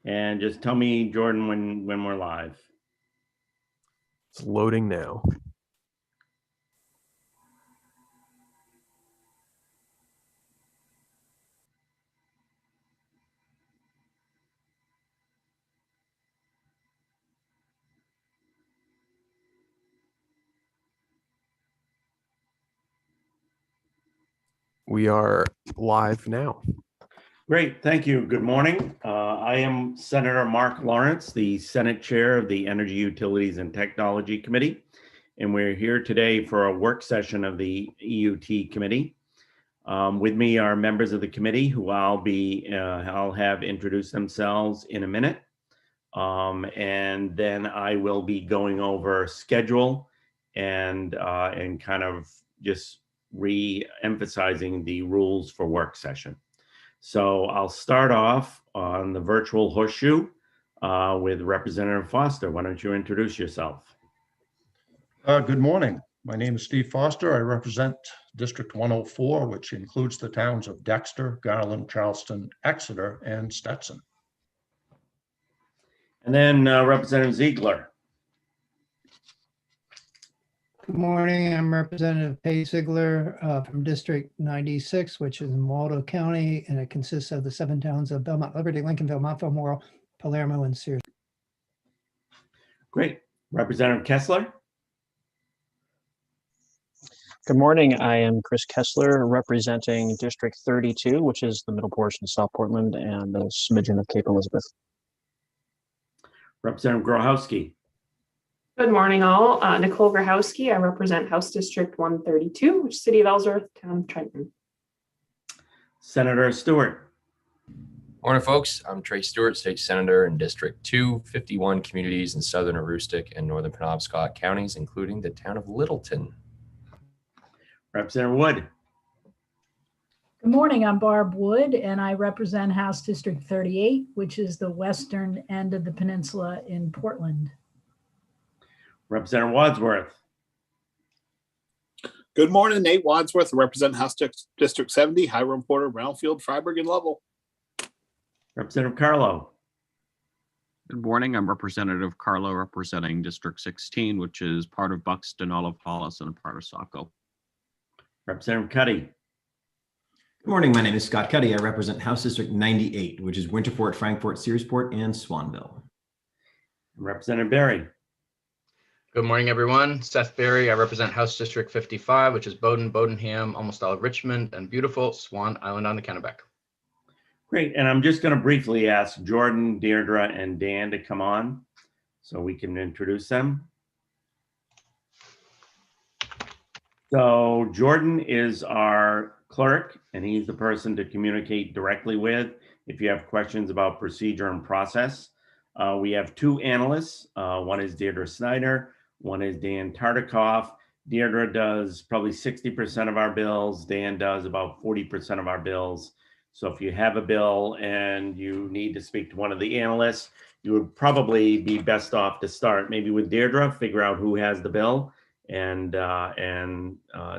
And just tell me, Jordan, when we're live. It's loading now. We are live now. Great, thank you. Good morning. I am Senator Mark Lawrence, the Senate Chair of the Energy, Utilities, and Technology Committee, and we're here today for a work session of the EUT Committee. With me are members of the committee who I'll have introduce themselves in a minute, and then I will be going over schedule and kind of just re-emphasizing the rules for work session. So I'll start off on the virtual horseshoe with Representative Foster. Why don't you introduce yourself? Good morning. My name is Steve Foster. I represent District 104, which includes the towns of Dexter, Garland, Charleston, Exeter, and Stetson. And then Representative Ziegler. Good morning. I'm Representative Pay Ziegler from District 96, which is in Waldo County, and it consists of the 7 towns of Belmont, Liberty, Lincolnville, Montville, Morrill, Palermo, and Sears. Great. Representative Kessler. Good morning. I am Chris Kessler, representing District 32, which is the middle portion of South Portland and a smidgen of Cape Elizabeth. Representative Grohowski. Good morning, all. Nicole Grahowski. I represent House District 132, which is City of Ellsworth, Town of Trenton. Senator Stewart. Morning, folks. I'm Trey Stewart, State Senator in District 2, 51 communities in Southern Aroostook and Northern Penobscot counties, including the town of Littleton. Representative Wood. Good morning, I'm Barb Wood, and I represent House District 38, which is the western end of the peninsula in Portland. Representative Wadsworth. Good morning, Nate Wadsworth. I represent House District 70, Hiram Porter, Brownfield, Freiburg, and Lovell. Representative Carlo. Good morning, I'm Representative Carlo, representing District 16, which is part of Buxton, Olive Hollis, and a part of Saco. Representative Cuddy. Good morning, my name is Scott Cuddy. I represent House District 98, which is Winterport, Frankfort, Searsport, and Swanville. Representative Berry. Good morning, everyone. Seth Berry. I represent House District 55, which is Bowdoin, Bowdenham, almost all of Richmond, and beautiful Swan Island on the Kennebec. Great. And I'm just going to briefly ask Jordan, Deirdre, and Dan to come on so we can introduce them. So Jordan is our clerk, and he's the person to communicate directly with if you have questions about procedure and process. We have 2 analysts. One is Deirdre Snyder. One is Dan Tartikoff. Deirdre does probably 60% of our bills. Dan does about 40% of our bills. So if you have a bill and you need to speak to one of the analysts, you would probably be best off to start maybe with Deirdre, figure out who has the bill, and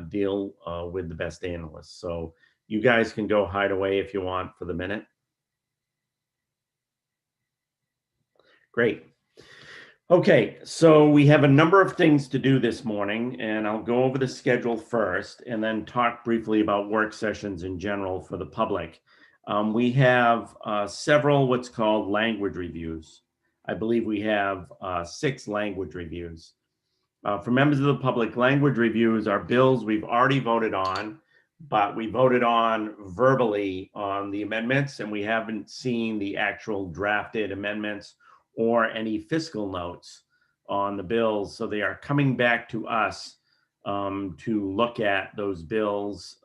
deal with the best analyst. So you guys can go hide away if you want for the minute. Great. Okay, so we have a number of things to do this morning, and I'll go over the schedule first and then talk briefly about work sessions in general for the public. We have several what's called language reviews. I believe we have 6 language reviews. For members of the public, language reviews are bills we've already voted on, but we voted on verbally on the amendments, and we haven't seen the actual drafted amendments or any fiscal notes on the bills. So they are coming back to us to look at those bills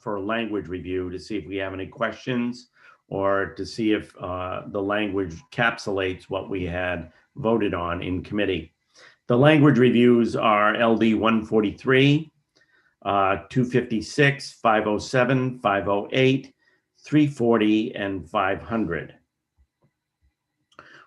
for language review to see if we have any questions or to see if the language encapsulates what we had voted on in committee. The language reviews are LD 143, 256, 507, 508, 340, and 500.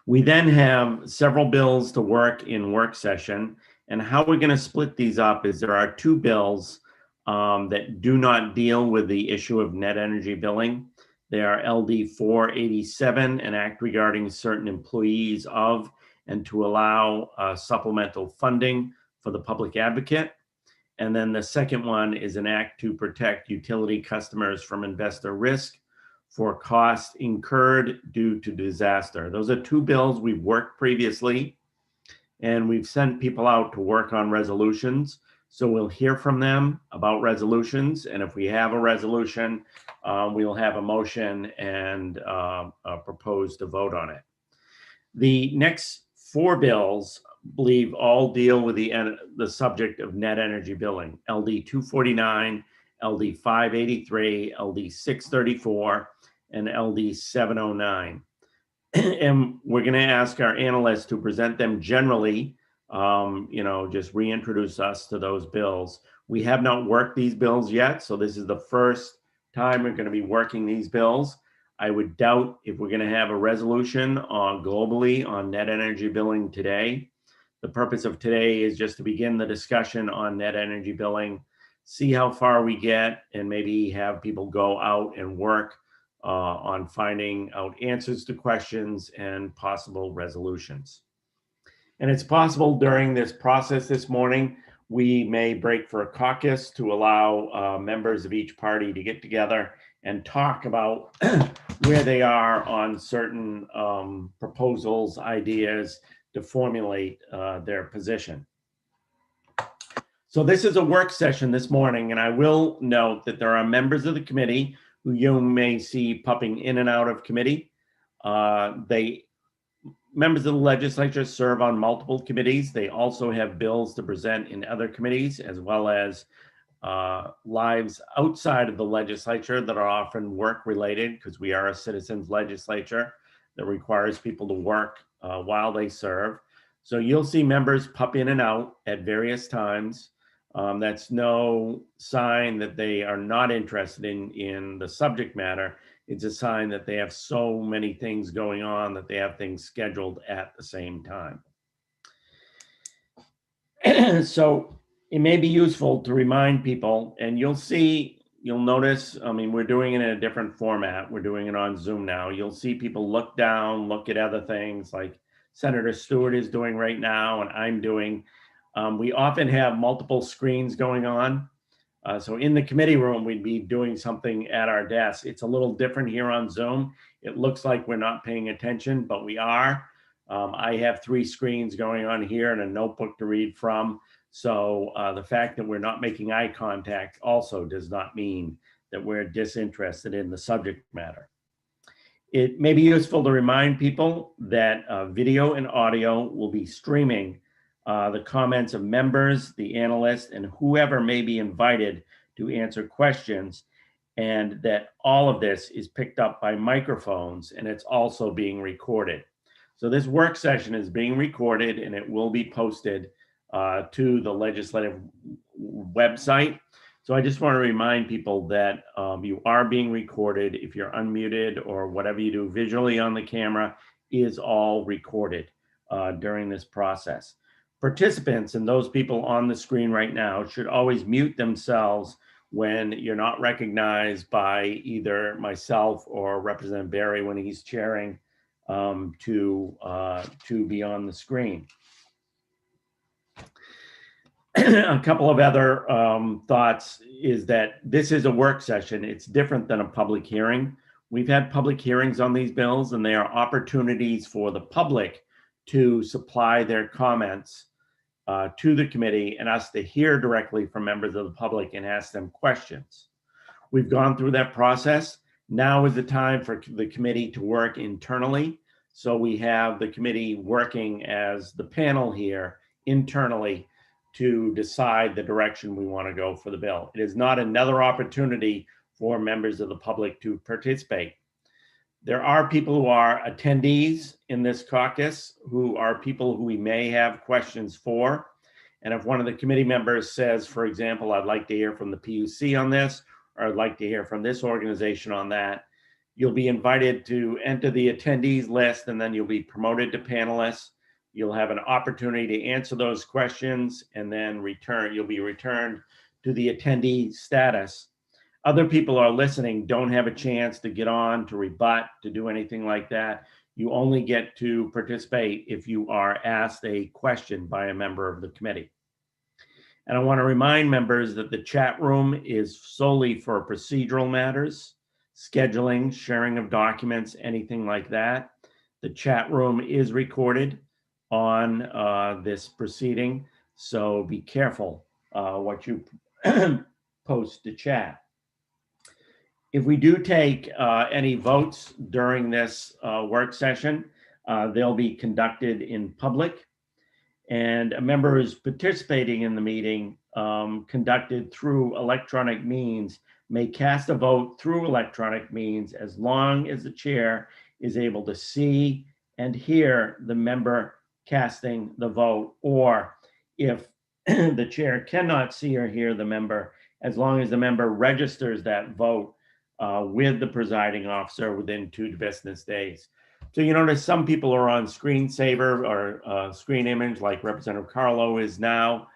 We then have several bills to work in work session, and how we're going to split these up is there are 2 bills that do not deal with the issue of net energy billing. They are LD 487, an act regarding certain employees of and to allow supplemental funding for the public advocate. And then the second one is an act to protect utility customers from investor risk for costs incurred due to disaster. Those are two bills we've worked previously, and we've sent people out to work on resolutions. So we'll hear from them about resolutions. And if we have a resolution, we'll have a motion and propose to vote on it. The next four bills, I believe, all deal with the subject of net energy billing: LD 249, LD 583, LD 634, and LD 709. And we're going to ask our analysts to present them generally, just reintroduce us to those bills. We have not worked these bills yet, so this is the first time we're going to be working these bills. I would doubt if we're going to have a resolution globally on net energy billing today. The purpose of today is just to begin the discussion on net energy billing, see how far we get, and maybe have people go out and work on finding out answers to questions and possible resolutions. And it's possible during this process this morning, we may break for a caucus to allow members of each party to get together and talk about where they are on certain proposals, ideas to formulate their position. So this is a work session this morning, and I will note that there are members of the committee who you may see popping in and out of committee. Members of the legislature serve on multiple committees. They also have bills to present in other committees, as well as lives outside of the legislature that are often work related, because we are a citizens legislature that requires people to work while they serve. So you'll see members pop in and out at various times. That's no sign that they are not interested in the subject matter. It's a sign that they have so many things going on that they have things scheduled at the same time. So it may be useful to remind people, and you'll notice, we're doing it in a different format. We're doing it on Zoom now. You'll see people look down, look at other things like Senator Stewart is doing right now, and I'm doing. We often have multiple screens going on. So in the committee room, we'd be doing something at our desk. It's a little different here on Zoom. It looks like we're not paying attention, but we are. I have three screens going on here and a notebook to read from. So the fact that we're not making eye contact also does not mean that we're disinterested in the subject matter. It may be useful to remind people that video and audio will be streaming the comments of members, the analysts, and whoever may be invited to answer questions, and that all of this is picked up by microphones, and it's also being recorded. So this work session is being recorded, and it will be posted to the legislative website. So I just want to remind people that you are being recorded. If you're unmuted or whatever you do visually on the camera is all recorded during this process. Participants and those people on the screen right now should always mute themselves when you're not recognized by either myself or Representative Barry when he's chairing to be on the screen. A couple of other thoughts is that this is a work session. It's different than a public hearing. We've had public hearings on these bills, and they are opportunities for the public to supply their comments to the committee and us to hear directly from members of the public and ask them questions. We've gone through that process. Now is the time for the committee to work internally. So we have the committee working as the panel here internally to decide the direction we want to go for the bill. It is not another opportunity for members of the public to participate. There are people who are attendees in this caucus who are people who we may have questions for. And if one of the committee members says, for example, I'd like to hear from the PUC on this, or I'd like to hear from this organization on that, you'll be invited to enter the attendees list, and then you'll be promoted to panelists. You'll have an opportunity to answer those questions, and then you'll be returned to the attendee status. other people are listening don't have a chance to get on, to rebut, to do anything like that. You only get to participate if you are asked a question by a member of the committee. And I want to remind members that the chat room is solely for procedural matters, scheduling, sharing of documents, anything like that. The chat room is recorded on this proceeding, so be careful what you post to chat. If we do take any votes during this work session, they'll be conducted in public. And a member who's participating in the meeting conducted through electronic means may cast a vote through electronic means as long as the chair is able to see and hear the member casting the vote, or if the chair cannot see or hear the member, as long as the member registers that vote with the presiding officer within 2 business days. So you notice some people are on screensaver or screen image like Representative Carlo is now.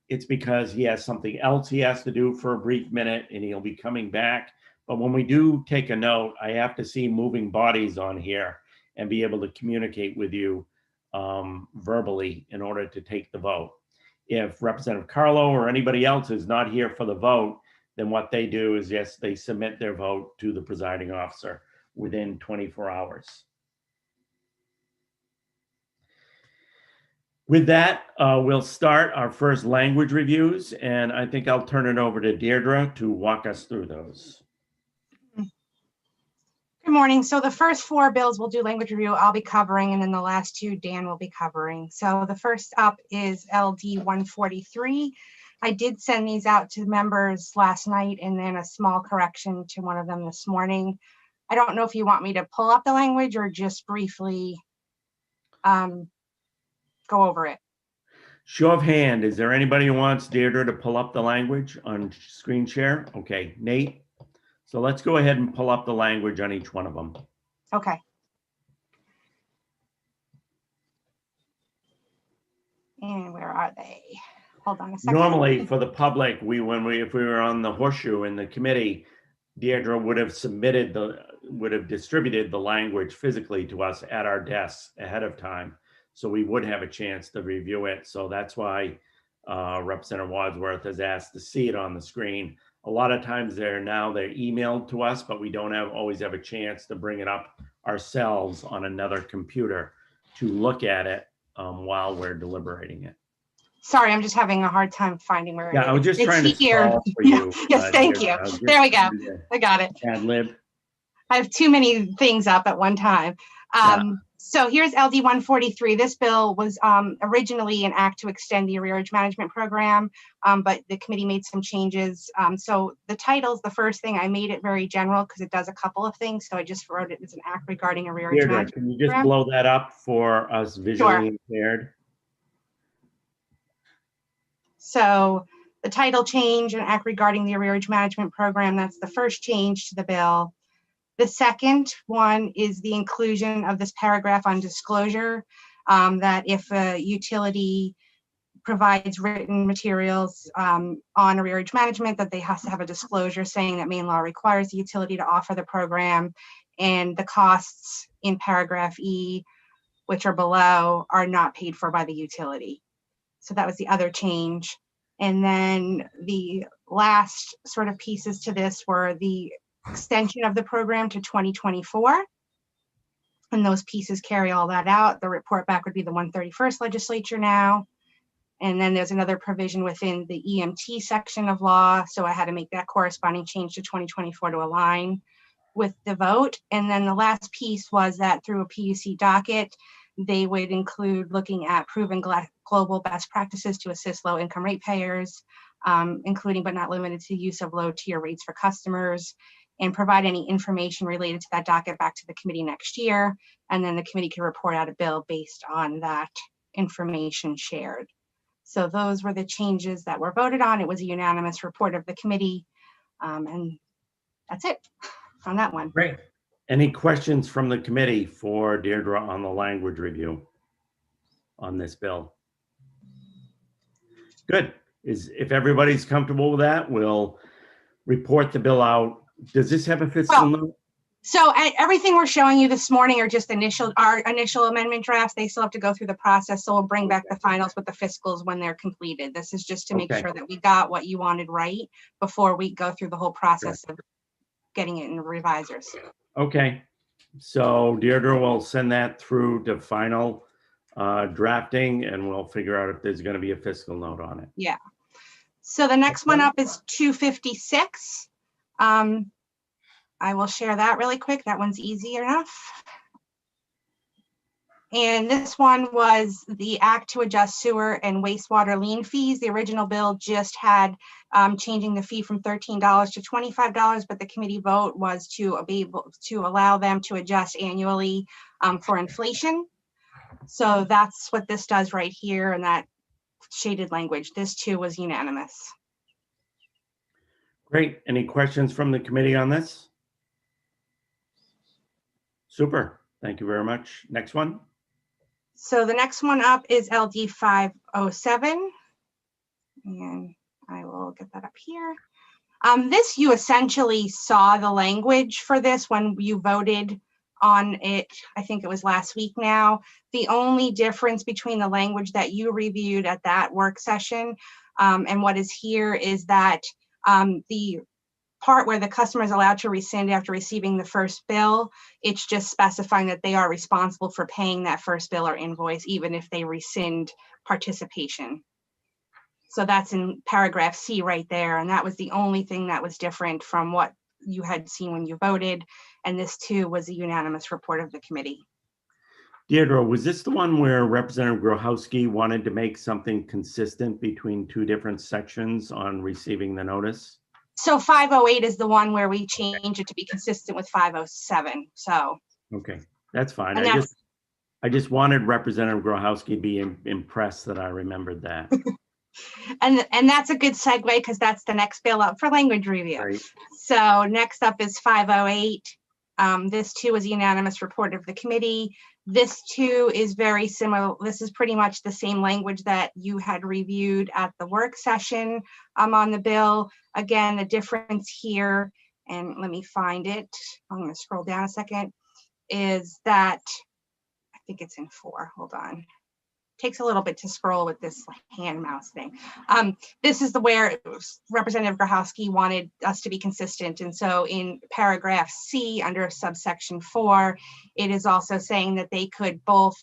It's because he has something else he has to do for a brief minute and he'll be coming back. But when we do take a note, I have to see moving bodies on here and be able to communicate with you verbally in order to take the vote. If Representative Carlo or anybody else is not here for the vote, then what they do is, yes, they submit their vote to the presiding officer within 24 hours. With that, we'll start our first language reviews, and I think I'll turn it over to Deirdre to walk us through those. Good morning. So the first 4 bills we'll do language review, I'll be covering, and then the last 2 Dan will be covering. So the first up is LD 143. I did send these out to members last night and then a small correction to one of them this morning. I don't know if you want me to pull up the language or just briefly go over it. Show of hand, is there anybody who wants Deirdre to pull up the language on screen share? Okay, Nate. So let's go ahead and pull up the language on each one of them. Okay. And where are they? Hold on a second. Normally for the public, if we were on the horseshoe in the committee, Deirdre would have distributed the language physically to us at our desks ahead of time. So we would have a chance to review it. So that's why Representative Wadsworth has asked to see it on the screen. A lot of times they're emailed to us, but we don't always have a chance to bring it up ourselves on another computer to look at it while we're deliberating it. Sorry, I'm just having a hard time finding where I was just trying to here. solve for you. Yes, thank you. There we go. I got it. Ad lib. I have too many things up at one time. So here's LD 143. This bill was originally an act to extend the arrearage management program, but the committee made some changes. So the title's the first thing. I made it very general because it does a couple of things. So I just wrote it as an act regarding arrearage management. Can you just blow that up for us visually impaired? So the title change, an act regarding the arrearage management program, that's the first change to the bill. The second one is the inclusion of this paragraph on disclosure, that if a utility provides written materials on arrearage management, that they have to have a disclosure saying that Maine law requires the utility to offer the program, and the costs in paragraph E, which are below, are not paid for by the utility. So that was the other change. And then the last sort of pieces to this were the extension of the program to 2024. And those pieces carry all that out. The report back would be the 131st legislature now. And then there's another provision within the EMT section of law. So I had to make that corresponding change to 2024 to align with the vote. And then the last piece was that through a PUC docket, they would include looking at proven global best practices to assist low income ratepayers, including but not limited to use of low tier rates for customers, and provide any information related to that docket back to the committee next year. And then the committee can report out a bill based on that information shared. So those were the changes that were voted on. It was a unanimous report of the committee. And that's it on that one. Great. Any questions from the committee for Deirdre on the language review on this bill? Good. If everybody's comfortable with that, we'll report the bill out. Does this have a fiscal note? So everything we're showing you this morning are just our initial amendment drafts. They still have to go through the process. So we'll bring back the finals with the fiscals when they're completed. This is just to make sure that we got what you wanted right before we go through the whole process of getting it in the revisers. Okay. So Deirdre will send that through to final drafting, and we'll figure out if there's going to be a fiscal note on it. Yeah. So the next one up is 256. I will share that really quick. That one's easy enough. And this one was the act to adjust sewer and wastewater lien fees. The original bill just had changing the fee from $13 to $25, but the committee vote was to be able to allow them to adjust annually for inflation. So that's what this does right here in that shaded language. This too was unanimous. Great. Any questions from the committee on this? Super. Thank you very much. Next one. So the next one up is LD 507. And I will get that up here. This, you essentially saw the language for this when you voted on it. I think it was last week now. The only difference between the language that you reviewed at that work session and what is here is that the part where the customer is allowed to rescind after receiving the first bill, it's just specifying that they are responsible for paying that first bill or invoice, even if they rescind participation. So that's in paragraph C right there. And that was the only thing that was different from what you had seen when you voted. And this too was a unanimous report of the committee. Deirdre, was this the one where Representative Grochowski wanted to make something consistent between two different sections on receiving the notice? So 508 is the one where we change it to be consistent with 507. So okay, that's fine. And I just wanted Representative Grochowski to be impressed that I remembered that. and that's a good segue because that's the next bill up for language review. Right. So next up is 508. This too is a unanimous report of the committee. This too is very similar. This is pretty much the same language that you had reviewed at the work session on the bill. Again, the difference here, and let me find it. I'm going to scroll down a second, is that I think it's in 4. Hold on. Takes a little bit to scroll with this hand mouse thing. This is where Representative Grochowski wanted us to be consistent. And so in paragraph C under subsection 4, it is also saying that they could both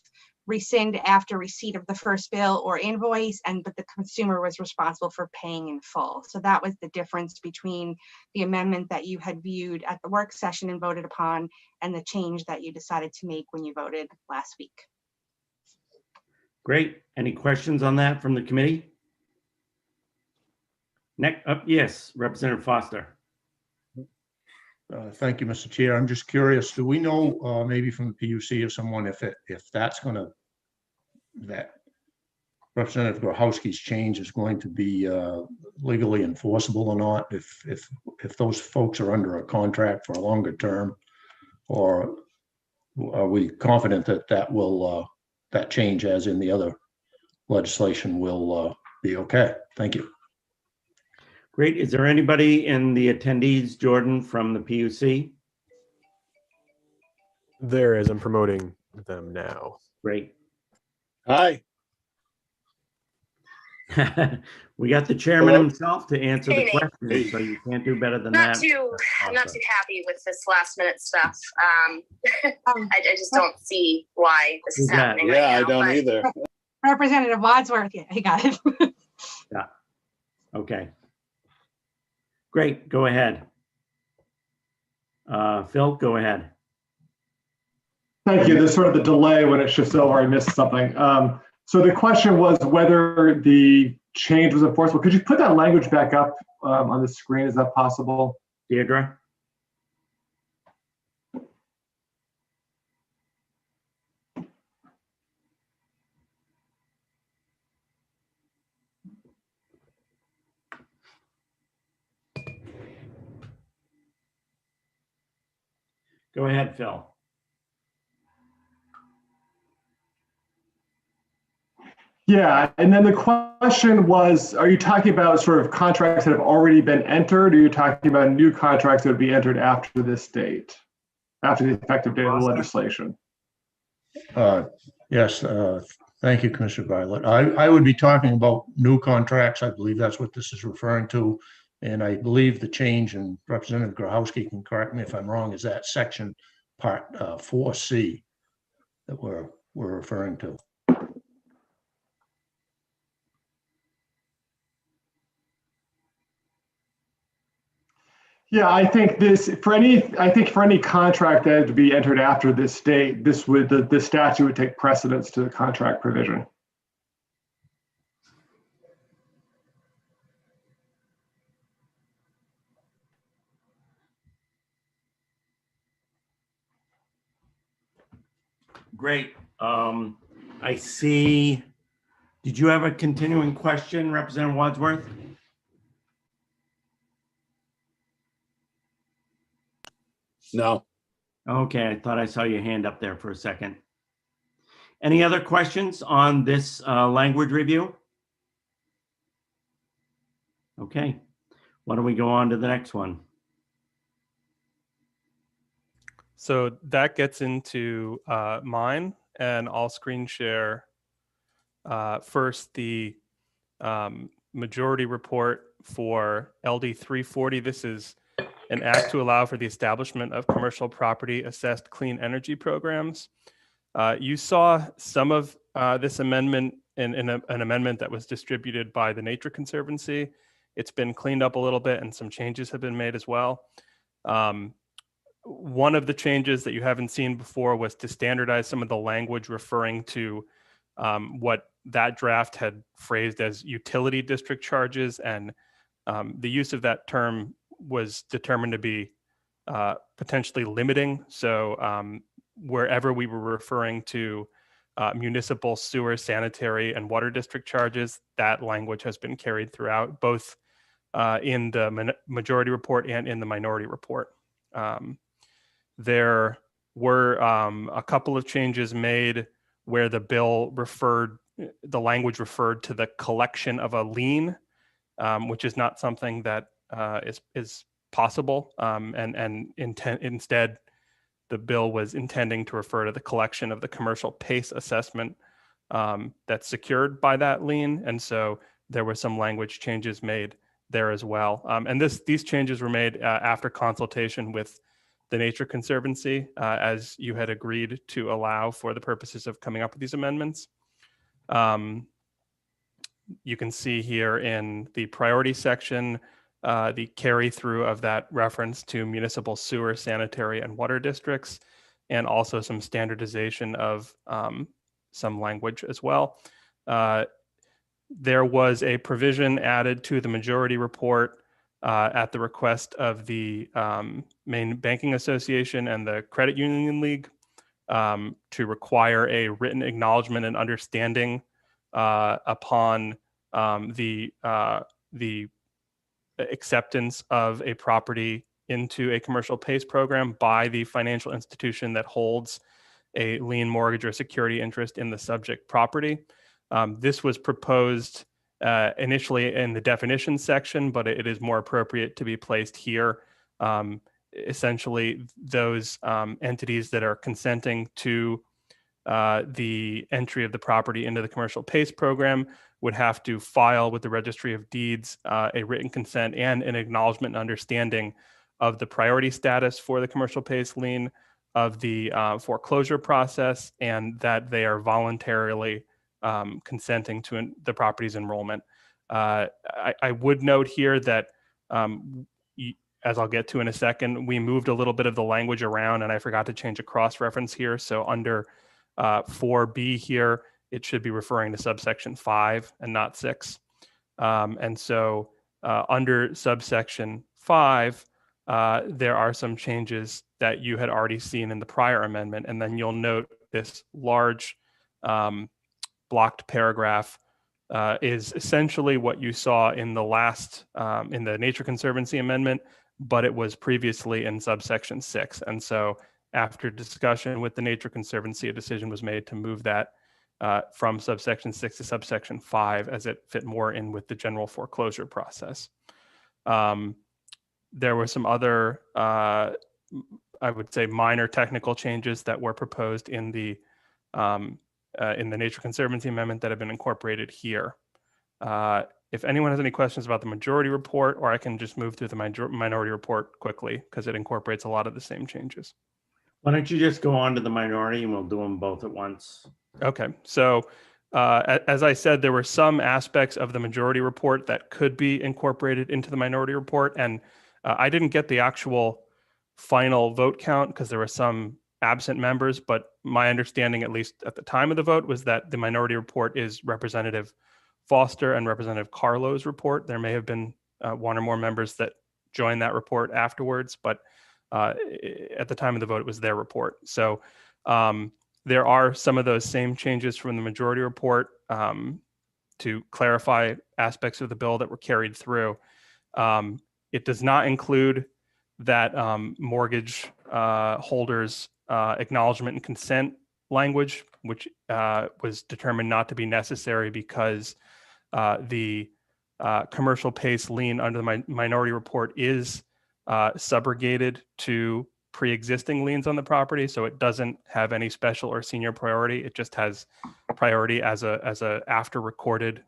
rescind after receipt of the first bill or invoice, but the consumer was responsible for paying in full. So that was the difference between the amendment that you had viewed at the work session and voted upon and the change that you decided to make when you voted last week. Great. Any questions on that from the committee? Next up, yes, Representative Foster. Thank you, Mr. Chair. I'm just curious, do we know maybe from the PUC or someone if that's going to, that Representative Grochowski's change is going to be legally enforceable or not, if those folks are under a contract for a longer term, or are we confident that that will that change, as in the other legislation, will be okay? Thank you. Great. Is there anybody in the attendees, Jordan, from the PUC? There is. I'm promoting them now. Great. Hi. We got the chairman himself to answer the Hey, Nate. question, so you can't do better than I'm that. not too happy with this last minute stuff. I just don't see why this is happening right now. I don't but- either. Representative Wadsworth, yeah, he got it. Yeah. Okay. Great. Go ahead. Phil, go ahead. Thank you. There's sort of the delay when it shifts over. I missed something. So the question was whether the change was enforceable. Could you put that language back up on the screen? Is that possible? Deirdre? Go ahead, Phil. Yeah, and then the question was, are you talking about sort of contracts that have already been entered, or are you talking about new contracts that would be entered after this date, after the effective date of the legislation? Yes, thank you, Commissioner Violet. I would be talking about new contracts. I believe that's what this is referring to. And I believe the change, and Representative Grahowski can correct me if I'm wrong, is that section part 4C that we're referring to. Yeah, I think for any contract that had to be entered after this date, the statute would take precedence to the contract provision. Great. I see. Did you have a continuing question, Representative Wadsworth? No. Okay, I thought I saw your hand up there for a second. Any other questions on this language review? Okay, why don't we go on to the next one? So that gets into mine, and I'll screen share first the majority report for LD 340. This is an act to allow for the establishment of commercial property assessed clean energy programs. You saw some of this amendment in an amendment that was distributed by the Nature Conservancy. It's been cleaned up a little bit and some changes have been made as well. One of the changes that you haven't seen before was to standardize some of the language referring to what that draft had phrased as utility district charges, and the use of that term was determined to be potentially limiting. So wherever we were referring to municipal sewer, sanitary, and water district charges, that language has been carried throughout, both in the majority report and in the minority report. There were a couple of changes made where the bill the language referred to the collection of a lien, which is not something that is possible. Instead, the bill was intending to refer to the collection of the commercial pace assessment that's secured by that lien. And so there were some language changes made there as well. And these changes were made after consultation with the Nature Conservancy, as you had agreed to allow for the purposes of coming up with these amendments. You can see here in the priority section, the carry through of that reference to municipal sewer, sanitary, and water districts, and also some standardization of some language as well. There was a provision added to the majority report at the request of the Maine Banking Association and the Credit Union League to require a written acknowledgement and understanding upon the acceptance of a property into a commercial PACE program by the financial institution that holds a lien, mortgage, or security interest in the subject property. This was proposed initially in the definition section, but it is more appropriate to be placed here. Essentially, those entities that are consenting to the entry of the property into the commercial PACE program would have to file with the Registry of Deeds a written consent and an acknowledgement and understanding of the priority status for the commercial PACE lien, of the foreclosure process, and that they are voluntarily consenting to the property's enrollment. I would note here that, as I'll get to in a second, we moved a little bit of the language around, and I forgot to change a cross-reference here. So under 4B here, it should be referring to subsection 5 and not 6. And so under subsection 5, there are some changes that you had already seen in the prior amendment. And then you'll note this large blocked paragraph is essentially what you saw in the last, in the Nature Conservancy amendment, but it was previously in subsection 6. And so after discussion with the Nature Conservancy, a decision was made to move that from subsection 6 to subsection 5 as it fit more in with the general foreclosure process. There were some other, I would say, minor technical changes that were proposed in the Nature Conservancy Amendment that have been incorporated here. If anyone has any questions about the majority report, or I can just move through the minority report quickly because it incorporates a lot of the same changes. Why don't you just go on to the minority and we'll do them both at once. Okay, so as I said, there were some aspects of the majority report that could be incorporated into the minority report, and I didn't get the actual final vote count because there were some absent members, but my understanding, at least at the time of the vote, was that the minority report is Representative Foster and Representative Carlo's report. There may have been one or more members that joined that report afterwards, but at the time of the vote, it was their report. So there are some of those same changes from the majority report to clarify aspects of the bill that were carried through. It does not include that mortgage holders' acknowledgement and consent language, which was determined not to be necessary because the commercial PACE lien under the minority report is subrogated to pre-existing liens on the property, so it doesn't have any special or senior priority. It just has priority as a after recorded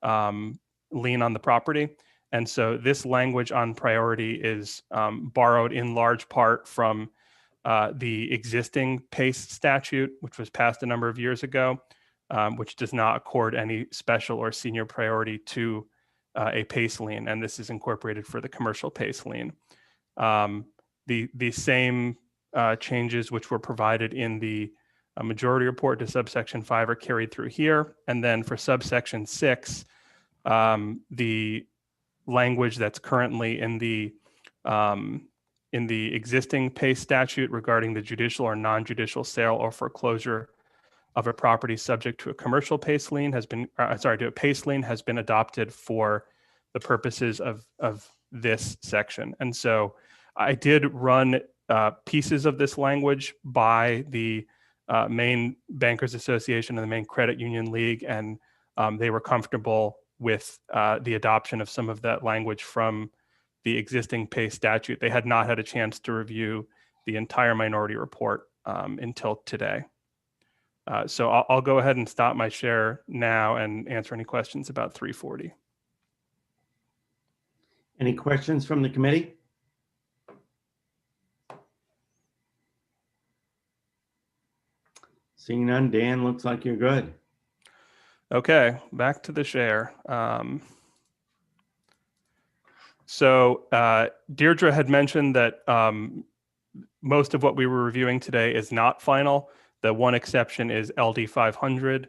lien on the property. And so this language on priority is borrowed in large part from the existing PACE statute, which was passed a number of years ago, which does not accord any special or senior priority to a PACE lien, and this is incorporated for the commercial PACE lien. The same changes which were provided in the majority report to subsection 5 are carried through here, and then for subsection 6, the language that's currently in the existing PACE statute regarding the judicial or non-judicial sale or foreclosure of a property subject to a commercial PACE lien has been, to a PACE lien has been adopted for the purposes of this section. And so I did run pieces of this language by the Maine Bankers Association and the Maine Credit Union League, and they were comfortable with the adoption of some of that language from the existing PACE statute. They had not had a chance to review the entire minority report until today. So I'll go ahead and stop my share now and answer any questions about 340. Any questions from the committee? Seeing none, Dan, looks like you're good. Okay, back to the share. So Deirdre had mentioned that most of what we were reviewing today is not final. The one exception is LD 500.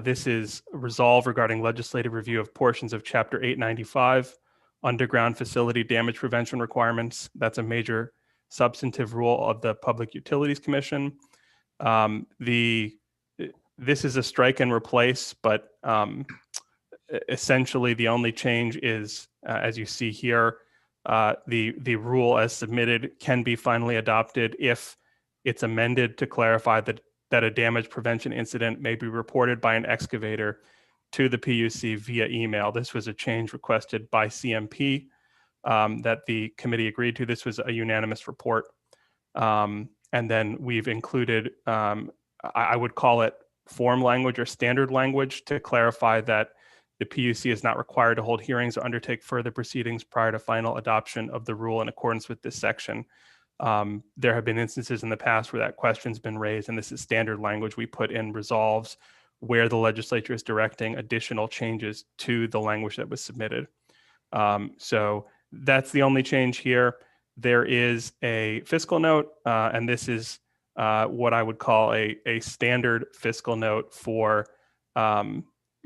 This is resolved regarding legislative review of portions of Chapter 895, underground facility damage prevention requirements. That's a major substantive rule of the Public Utilities Commission. This is a strike and replace, but essentially the only change is, as you see here, the rule as submitted can be finally adopted if it's amended to clarify that a damage prevention incident may be reported by an excavator to the PUC via email. This was a change requested by CMP that the committee agreed to. This was a unanimous report. And then we've included, I would call it form language or standard language to clarify that the PUC is not required to hold hearings or undertake further proceedings prior to final adoption of the rule in accordance with this section. There have been instances in the past where that question's been raised, and this is standard language we put in resolves where the legislature is directing additional changes to the language that was submitted. So that's the only change here. There is a fiscal note, and this is what I would call a standard fiscal note for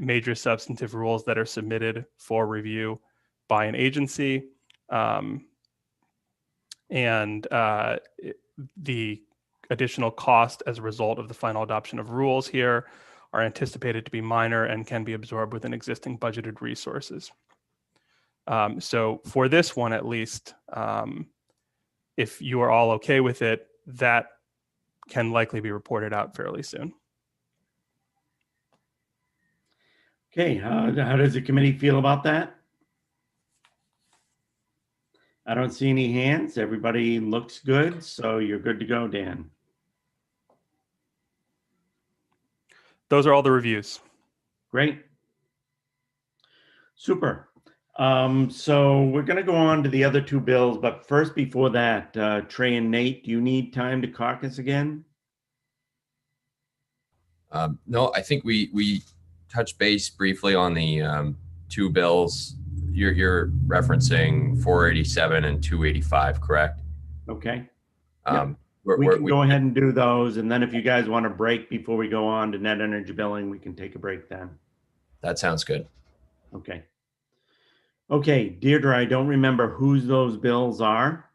major substantive rules that are submitted for review by an agency. And the additional cost as a result of the final adoption of rules here are anticipated to be minor and can be absorbed within existing budgeted resources. So for this one, at least, if you are all okay with it, that can likely be reported out fairly soon. Okay, how does the committee feel about that? I don't see any hands. Everybody looks good, so you're good to go, Dan. Those are all the reviews. Great. Super. So we're going to go on to the other two bills, but first, before that, Trey and Nate, do you need time to caucus again? No, I think we touched base briefly on the two bills. You're referencing 487 and 285, correct? Okay. Um, We can go ahead and do those, and then if you guys want to break before we go on to net energy billing, we can take a break then. That sounds good. Okay. Okay, Deirdre, I don't remember whose those bills are.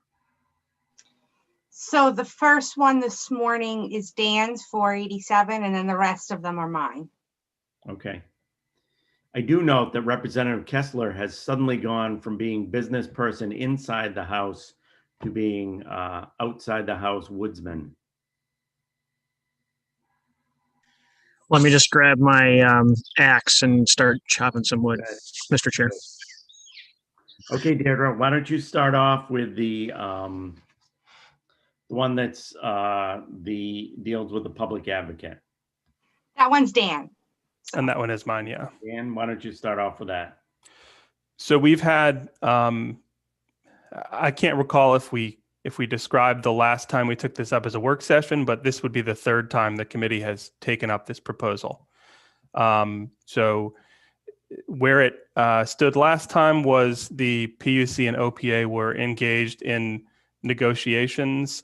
So the first one this morning is Dan's 487, and then the rest of them are mine. Okay. I do note that Representative Kessler has suddenly gone from being business person inside the House to being outside the House woodsman. Let me just grab my axe and start chopping some wood, Mr. Chair. Okay, Deirdre, why don't you start off with the one that's deals with the public advocate. That one's Dan. And that one is mine, yeah. Dan, why don't you start off with that? So we've had, I can't recall if we described the last time we took this up as a work session, but this would be the third time the committee has taken up this proposal. So where it stood last time was the PUC and OPA were engaged in negotiations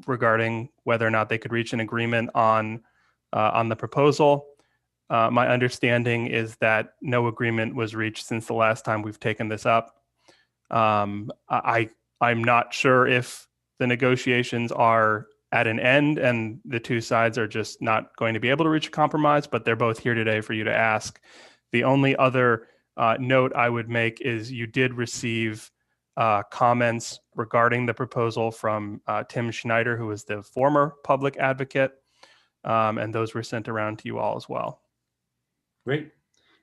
regarding whether or not they could reach an agreement on the proposal. My understanding is that no agreement was reached since the last time we've taken this up. I'm not sure if the negotiations are at an end and the two sides are just not going to be able to reach a compromise, but they're both here today for you to ask. The only other note I would make is you did receive comments regarding the proposal from Tim Schneider, who is the former public advocate, and those were sent around to you all as well. Great.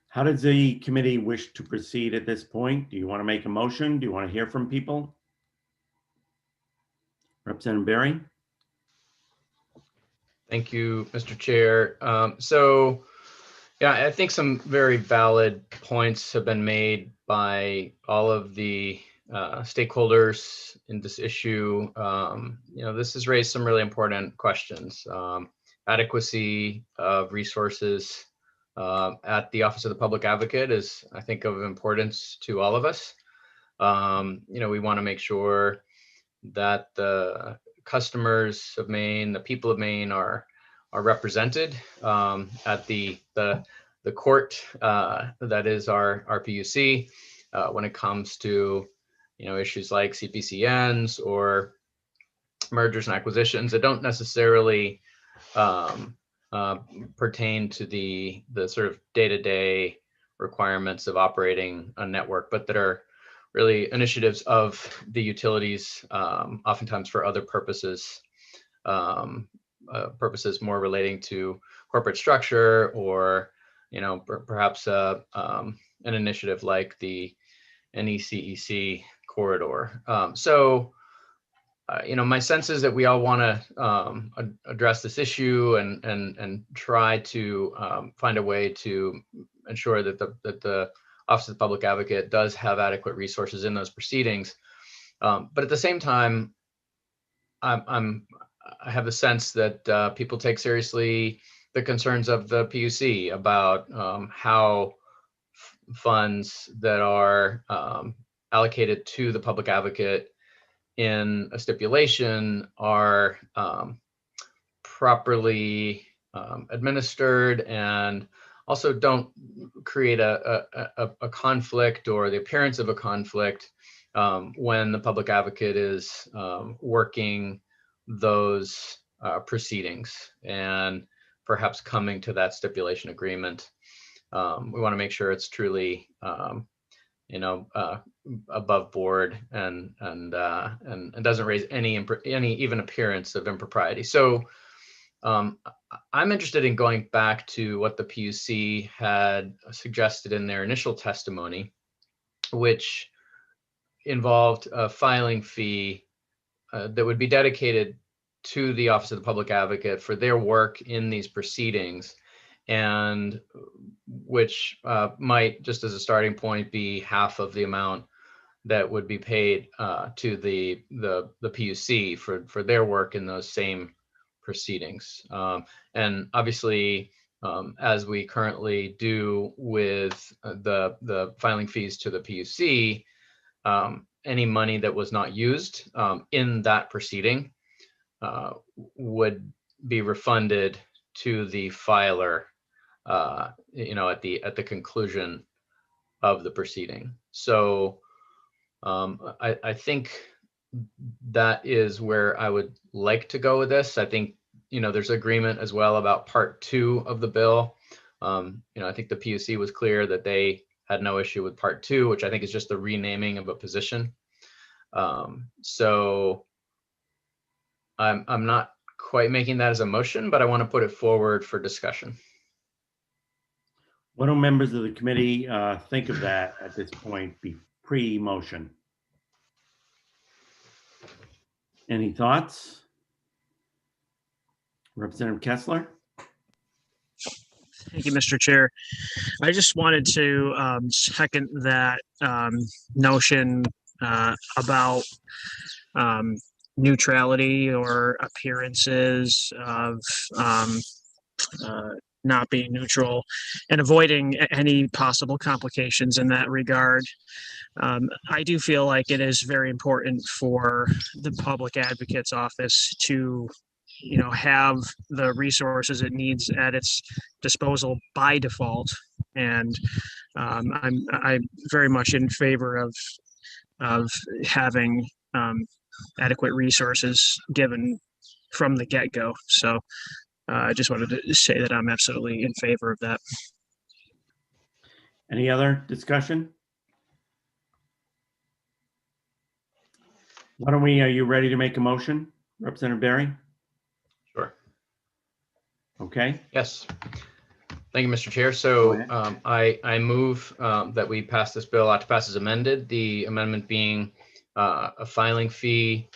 How does the committee wish to proceed at this point? Do you want to make a motion? Do you want to hear from people? Representative Berry? Thank you, Mr. Chair. Yeah, I think some very valid points have been made by all of the stakeholders in this issue. This has raised some really important questions. Adequacy of resources at the Office of the Public Advocate is, I think, of importance to all of us. We want to make sure that the customers of Maine, the people of Maine are represented at the court that is our PUC when it comes to issues like CPCNs or mergers and acquisitions that don't necessarily pertain to the sort of day-to-day requirements of operating a network, but that are really initiatives of the utilities, oftentimes for other purposes, purposes more relating to corporate structure or, perhaps an initiative like the NECEC corridor. My sense is that we all want to address this issue and try to find a way to ensure that the Office of the Public Advocate does have adequate resources in those proceedings. But at the same time, I have the sense that people take seriously the concerns of the PUC about how funds that are allocated to the public advocate in a stipulation are properly administered and also don't create a conflict or the appearance of a conflict when the public advocate is working those proceedings and perhaps coming to that stipulation agreement. We want to make sure it's truly above board and doesn't raise any even appearance of impropriety. So I'm interested in going back to what the PUC had suggested in their initial testimony, which involved a filing fee that would be dedicated to the Office of the Public Advocate for their work in these proceedings, and which might, just as a starting point, be half of the amount that would be paid to the PUC for their work in those same proceedings. And obviously, as we currently do with the filing fees to the PUC, any money that was not used in that proceeding would be refunded to the filer, at the conclusion of the proceeding. So I think that is where I would like to go with this. I think, there's agreement as well about part 2 of the bill. I think the PUC was clear that they had no issue with part 2, which I think is just the renaming of a position. So I'm not quite making that as a motion, but I want to put it forward for discussion. What do members of the committee think of that at this point, pre-motion? Any thoughts? Representative Kessler? Thank you, Mr. Chair. I just wanted to second that notion about neutrality or appearances of not being neutral and avoiding any possible complications in that regard. I do feel like it is very important for the public advocate's office to have the resources it needs at its disposal by default. And I'm very much in favor of having adequate resources given from the get-go. So I just wanted to say that I'm absolutely in favor of that. Any other discussion? Why don't we, are you ready to make a motion, Representative Barry? Sure. Okay. Yes. Thank you, Mr. Chair. So I move that we pass this bill to pass as amended, the amendment being a filing fee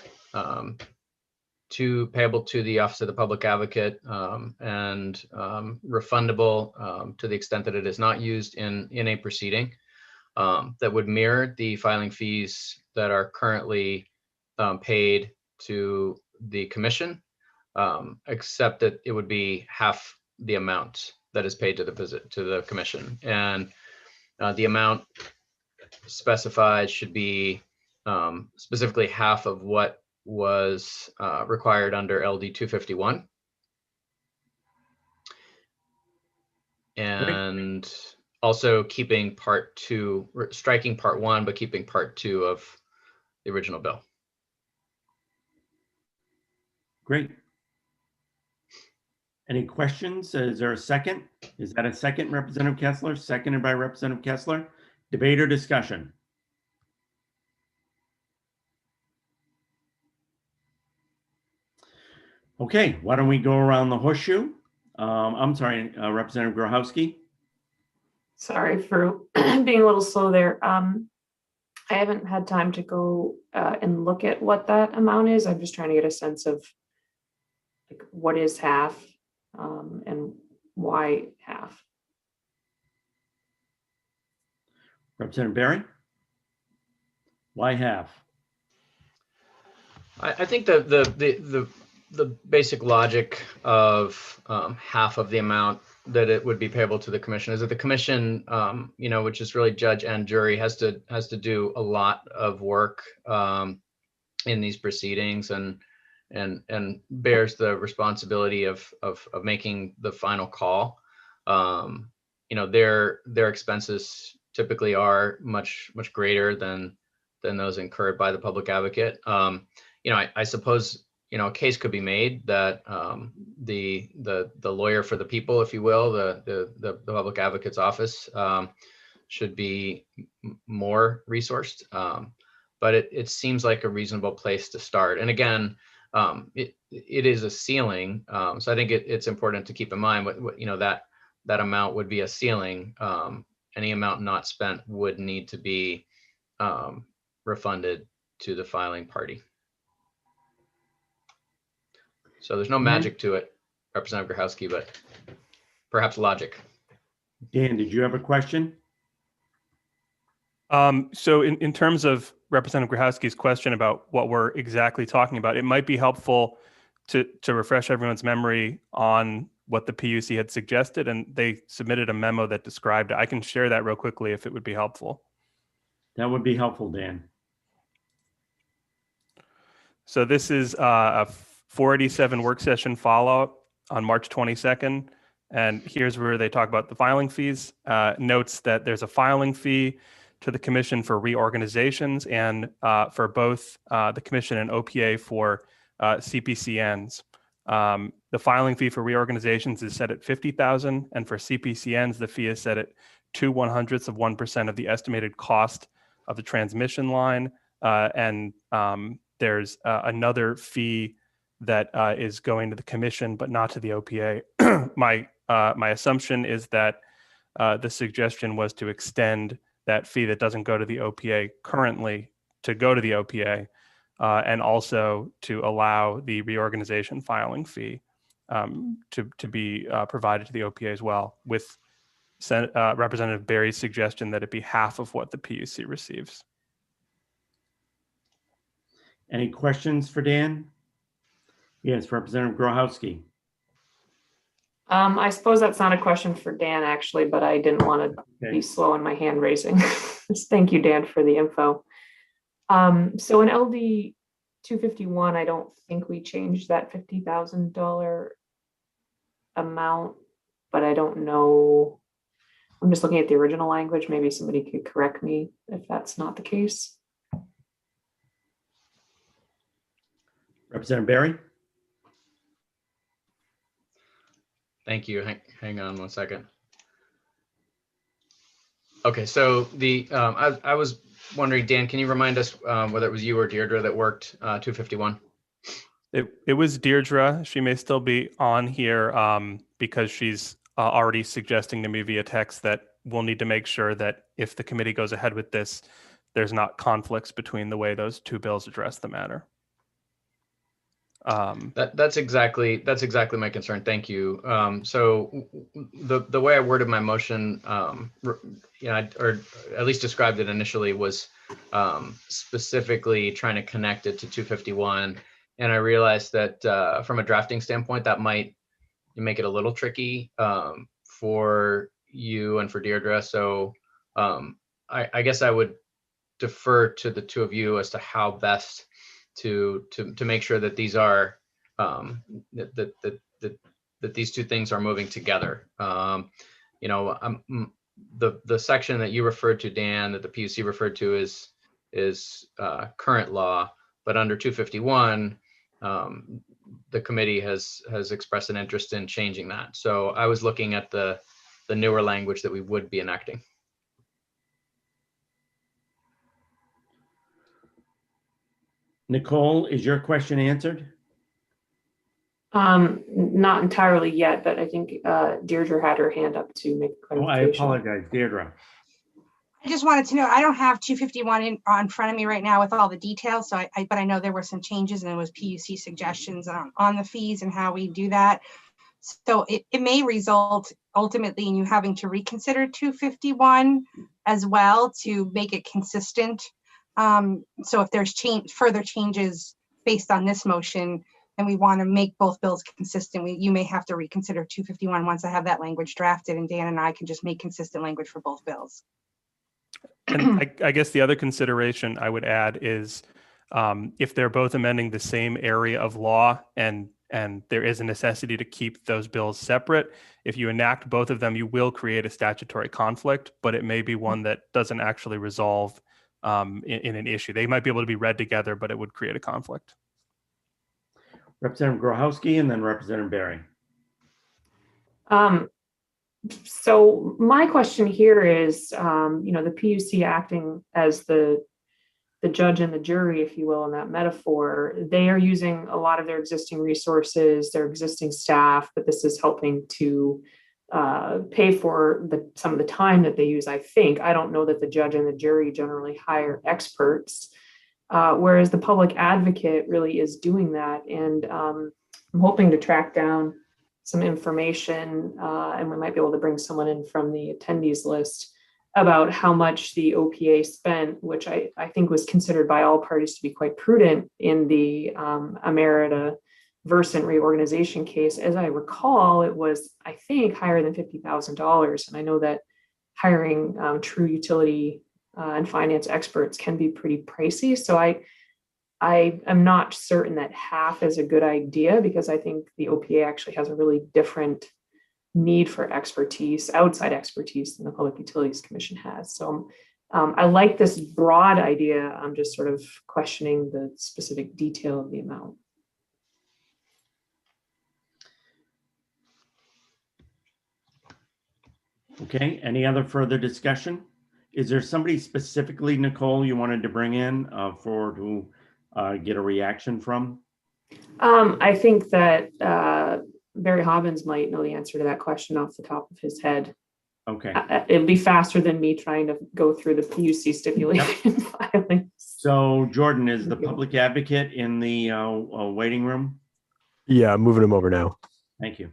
payable to the Office of the Public Advocate and refundable to the extent that it is not used in a proceeding that would mirror the filing fees that are currently paid to the commission, except that it would be half the amount that is paid to the commission, and the amount specified should be specifically half of what was required under LD 251, and also keeping part 2, striking part 1, but keeping part 2 of the original bill. Great. Any questions? Is there a second? Is that a second, Representative Kessler? Seconded by Representative Kessler. Debate or discussion? Okay, why don't we go around the horseshoe? I'm sorry, Representative Grochowski. Sorry for being a little slow there. I haven't had time to go and look at what that amount is. I'm just trying to get a sense of like what is half and why half. Representative Barry? Why half? I think the basic logic of half of the amount that it would be payable to the commission is that the commission, which is really judge and jury, has to do a lot of work in these proceedings and bears the responsibility of making the final call. Their expenses typically are much greater than those incurred by the public advocate. I suppose a case could be made that the lawyer for the people, if you will, the public advocate's office should be more resourced. But it seems like a reasonable place to start. And again, it is a ceiling. So I think it's important to keep in mind what that amount would be a ceiling. Any amount not spent would need to be refunded to the filing party. So there's no magic to it, Representative Grochowski, but perhaps logic. Dan, did you have a question? So in terms of Representative Grochowski's question about what we're exactly talking about, it might be helpful to refresh everyone's memory on what the PUC had suggested, and they submitted a memo that described it. I can share that real quickly if it would be helpful. That would be helpful, Dan. So this is a 487 work session follow-up on March 22nd. And here's where they talk about the filing fees. Notes that there's a filing fee to the Commission for reorganizations and for both the Commission and OPA for CPCNs. The filing fee for reorganizations is set at $50,000, and for CPCNs, the fee is set at 0.02% of the estimated cost of the transmission line. There's another fee that is going to the Commission, but not to the OPA. My assumption is that the suggestion was to extend that fee that doesn't go to the OPA currently to go to the OPA, and also to allow the reorganization filing fee to be provided to the OPA as well, with Representative Berry's suggestion that it be half of what the PUC receives. Any questions for Dan? Yes, Representative Grochowski. I suppose that's not a question for Dan, actually, but I didn't want to be slow in my hand raising. Thank you, Dan, for the info. So in LD 251, I don't think we changed that $50,000 amount, but I don't know. I'm just looking at the original language. Maybe somebody could correct me if that's not the case. Representative Berry. Thank you. Hang on one second. Okay, so the I was wondering, Dan, can you remind us whether it was you or Deirdre that worked 251? It was Deirdre. She may still be on here because she's already suggesting to me via text that we'll need to make sure that if the committee goes ahead with this, there's not conflicts between the way those two bills address the matter. That's exactly my concern. Thank you. So the way I worded my motion, or at least described it initially, was specifically trying to connect it to 251. And I realized that from a drafting standpoint, that might make it a little tricky for you and for Deirdre. So I guess I would defer to the two of you as to how best to make sure that these are that these two things are moving together. The section that you referred to, Dan, that the PUC referred to is current law, but under 251, the committee has expressed an interest in changing that. So I was looking at the newer language that we would be enacting. Nicole, is your question answered? Not entirely yet, but I think Deirdre had her hand up to make a clarification. Oh, I apologize, Deirdre. I just wanted to know, I don't have 251 in front of me right now with all the details, so but I know there were some changes and there was PUC suggestions on the fees and how we do that. So it may result ultimately in you having to reconsider 251 as well to make it consistent. So if there's further changes based on this motion, and we want to make both bills consistent, you may have to reconsider 251 once I have that language drafted, and Dan and I can just make consistent language for both bills. And I guess the other consideration I would add is if they're both amending the same area of law and there is a necessity to keep those bills separate, if you enact both of them, you will create a statutory conflict, but it may be one that doesn't actually resolve in an issue. They might be able to be read together, but it would create a conflict. Representative Grochowski and then Representative Berry. So my question here is, the PUC acting as the the judge and the jury, if you will, in that metaphor, they are using a lot of their existing resources, their existing staff, but this is helping to pay for some of the time that they use. I think, I don't know that the judge and the jury generally hire experts, whereas the public advocate really is doing that. And I'm hoping to track down some information, and we might be able to bring someone in from the attendees list about how much the OPA spent, which I think was considered by all parties to be quite prudent in the Emerita Versant reorganization case. As I recall, it was, I think, higher than $50,000. And I know that hiring true utility and finance experts can be pretty pricey. So I am not certain that half is a good idea, because I think the OPA actually has a really different need for expertise, outside expertise, than the Public Utilities Commission has. So I like this broad idea. I'm just sort of questioning the specific detail of the amount. Okay, any other further discussion? Is there somebody specifically, Nicole, you wanted to bring in to get a reaction from? I think that Barry Hobbins might know the answer to that question off the top of his head. Okay. It'll be faster than me trying to go through the PUC stipulation filings. So Jordan, is the public advocate in the waiting room? Yeah, I'm moving him over now. Thank you.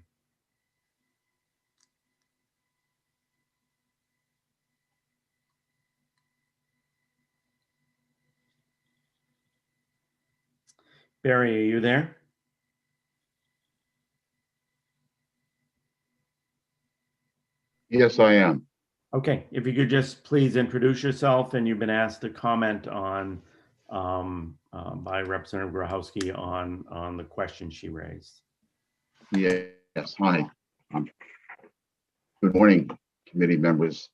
Barry, are you there? Yes, I am. Okay, if you could just please introduce yourself, and you've been asked to comment on by Representative Grochowski on the question she raised. Yes, hi. Good morning, committee members,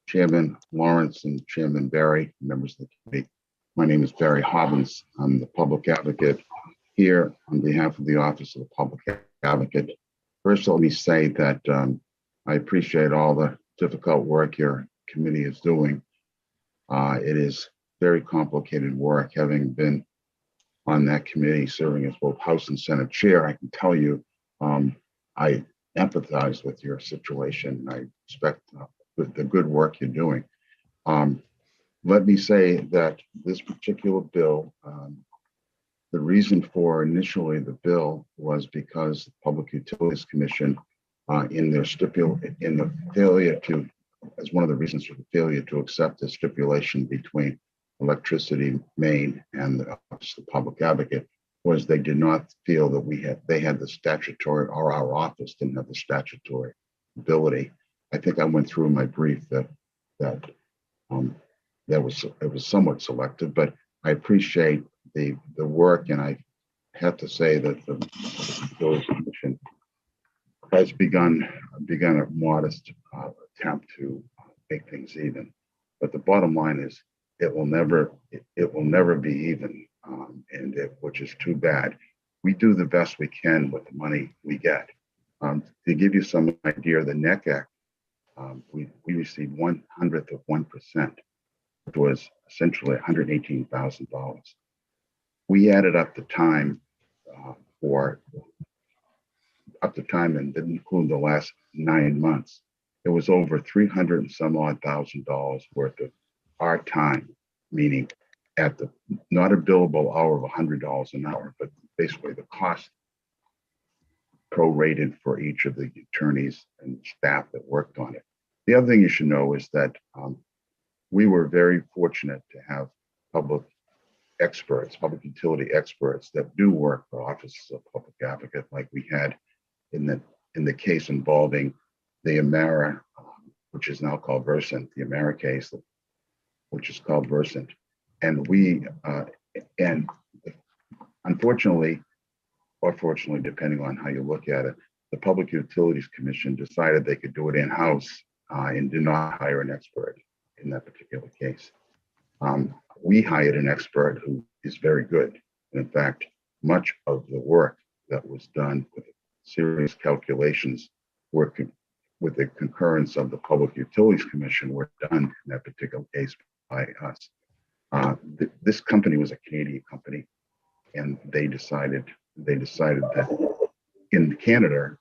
Chairman Lawrence and Chairman Barry, members of the committee. My name is Barry Hobbins. I'm the public advocate here on behalf of the Office of the Public Advocate. First, let me say that I appreciate all the difficult work your committee is doing. It is very complicated work. Having been on that committee, serving as both House and Senate chair, I can tell you, I empathize with your situation. I respect the good work you're doing. Let me say that this particular bill, the reason for initially the bill was because the Public Utilities Commission, in the failure to, as one of the reasons for the failure to accept the stipulation between Electricity Maine and the Office of the Public Advocate, was they did not feel that they had the statutory, or our office didn't have the statutory ability. I think I went through in my brief that it was somewhat selective, but I appreciate the work, and I have to say that the Utilities Commission has begun a modest attempt to make things even. But the bottom line is it will never be even, which is too bad. We do the best we can with the money we get. To give you some idea, the NEC Act, we received 1/100th of 1%, which was essentially $118,000. We added up the time and didn't include the last 9 months. It was over $300 and some odd $1,000 worth of our time, meaning at the not a billable hour of $100 an hour, but basically the cost prorated for each of the attorneys and staff that worked on it. The other thing you should know is that we were very fortunate to have public utility experts that do work for offices of public advocate, like we had in the case involving the Amera, which is now called Versant, the Amera case, which is called Versant. And and unfortunately, or fortunately, depending on how you look at it, the Public Utilities Commission decided they could do it in-house and did not hire an expert in that particular case. We hired an expert who is very good. And in fact, much of the work that was done with serious calculations with the concurrence of the Public Utilities Commission were done in that particular case by us. This company was a Canadian company, and they decided that in Canada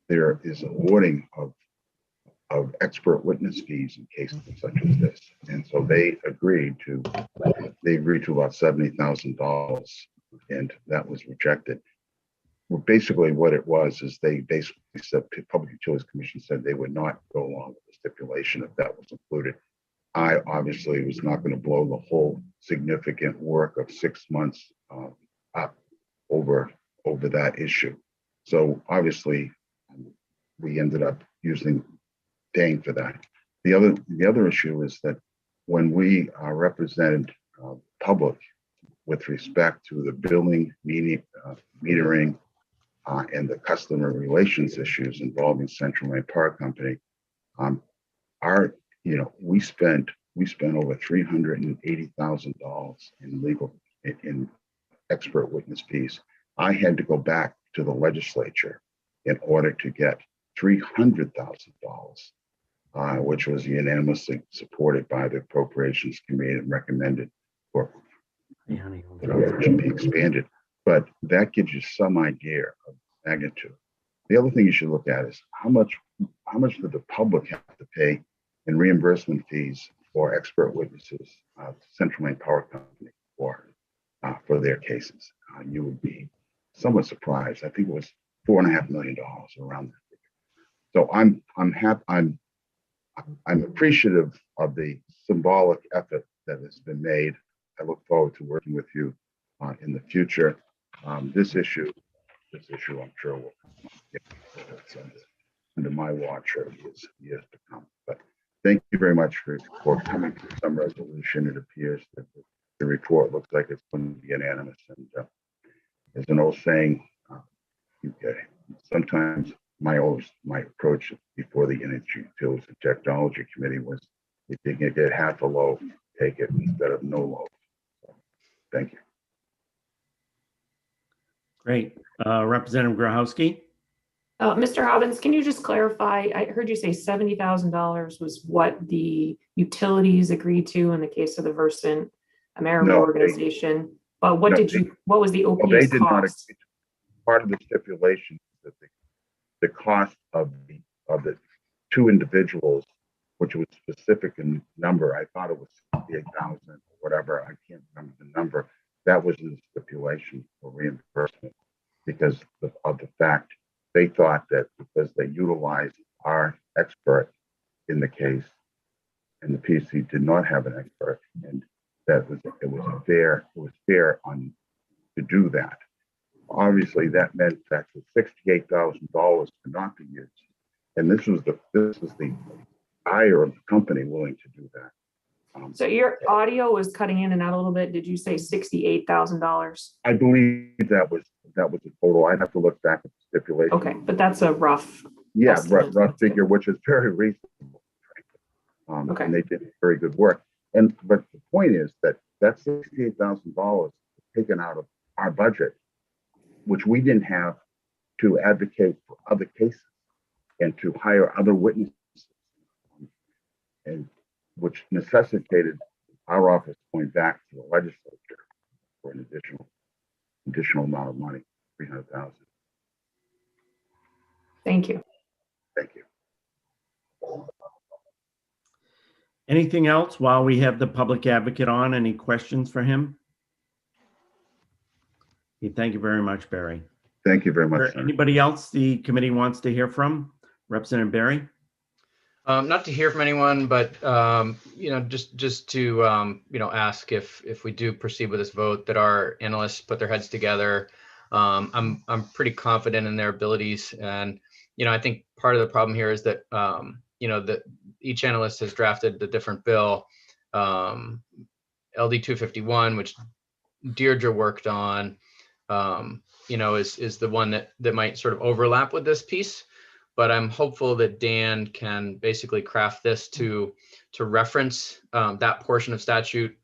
there is awarding of expert witness fees in cases such as this, and so they agreed to about $70,000, and that was rejected. Well, basically, what it was is they basically said, Public Utilities Commission said they would not go along with the stipulation if that was included. I obviously was not going to blow the whole significant work of 6 months up over that issue. So obviously, we ended up paying for that. The other issue is that when we represented public with respect to the billing, metering, and the customer relations issues involving Central Maine Power Company, we spent over $380,000 in expert witness fees. I had to go back to the legislature in order to get $300,000, which was unanimously supported by the Appropriations Committee and recommended for it should be expanded. But that gives you some idea of magnitude. The other thing you should look at is how much did the public have to pay in reimbursement fees for expert witnesses to Central Maine Power Company for their cases. You would be somewhat surprised. I think it was $4.5 million around that figure. So I'm appreciative of the symbolic effort that has been made. I look forward to working with you in the future. This issue, I'm sure will come under my watch or years to come. But thank you very much for coming to some resolution. It appears that the report looks like it's going to be unanimous. And there's an old saying, sometimes my approach before the Energy Utilities and Technology Committee was, if you can get half a loaf, take it instead of no loaf. So, thank you. Great. Representative Grochowski? Mr. Hobbins, can you just clarify? I heard you say $70,000 was what the utilities agreed to in the case of the Versant American organization. But what was the OPS they did cost? Not agree. Part of the stipulation is that the cost of the two individuals, which was specific in number, I thought it was 68,000 or whatever, I can't remember the number. That was the stipulation for reimbursement because of the fact they thought that because they utilized our expert in the case, and the PSC did not have an expert, and it was fair to do that. Obviously, that meant that the $68,000 could not be used, and this was the buyer of the company willing to do that. So your audio was cutting in and out a little bit. Did you say $68,000? I believe that was the total. I'd have to look back at the stipulation. Okay, but that's a rough. Rough figure, which is very reasonable. Okay. And they did very good work. But the point is that $68,000 taken out of our budget, which we didn't have to advocate for other cases and to hire other witnesses, and which necessitated our office going back to the legislature for an additional amount of money, $300,000. Thank you. Thank you. Anything else while we have the public advocate on? Any questions for him? Okay, thank you very much, Barry. Thank you very much. Anybody else the committee wants to hear from? Representative Barry? Not to hear from anyone, but just to ask if we do proceed with this vote, that our analysts put their heads together. I'm pretty confident in their abilities, and I think part of the problem here is that that each analyst has drafted a different bill. LD 251, which Deirdre worked on, is the one that might sort of overlap with this piece. But I'm hopeful that Dan can basically craft this to reference that portion of statute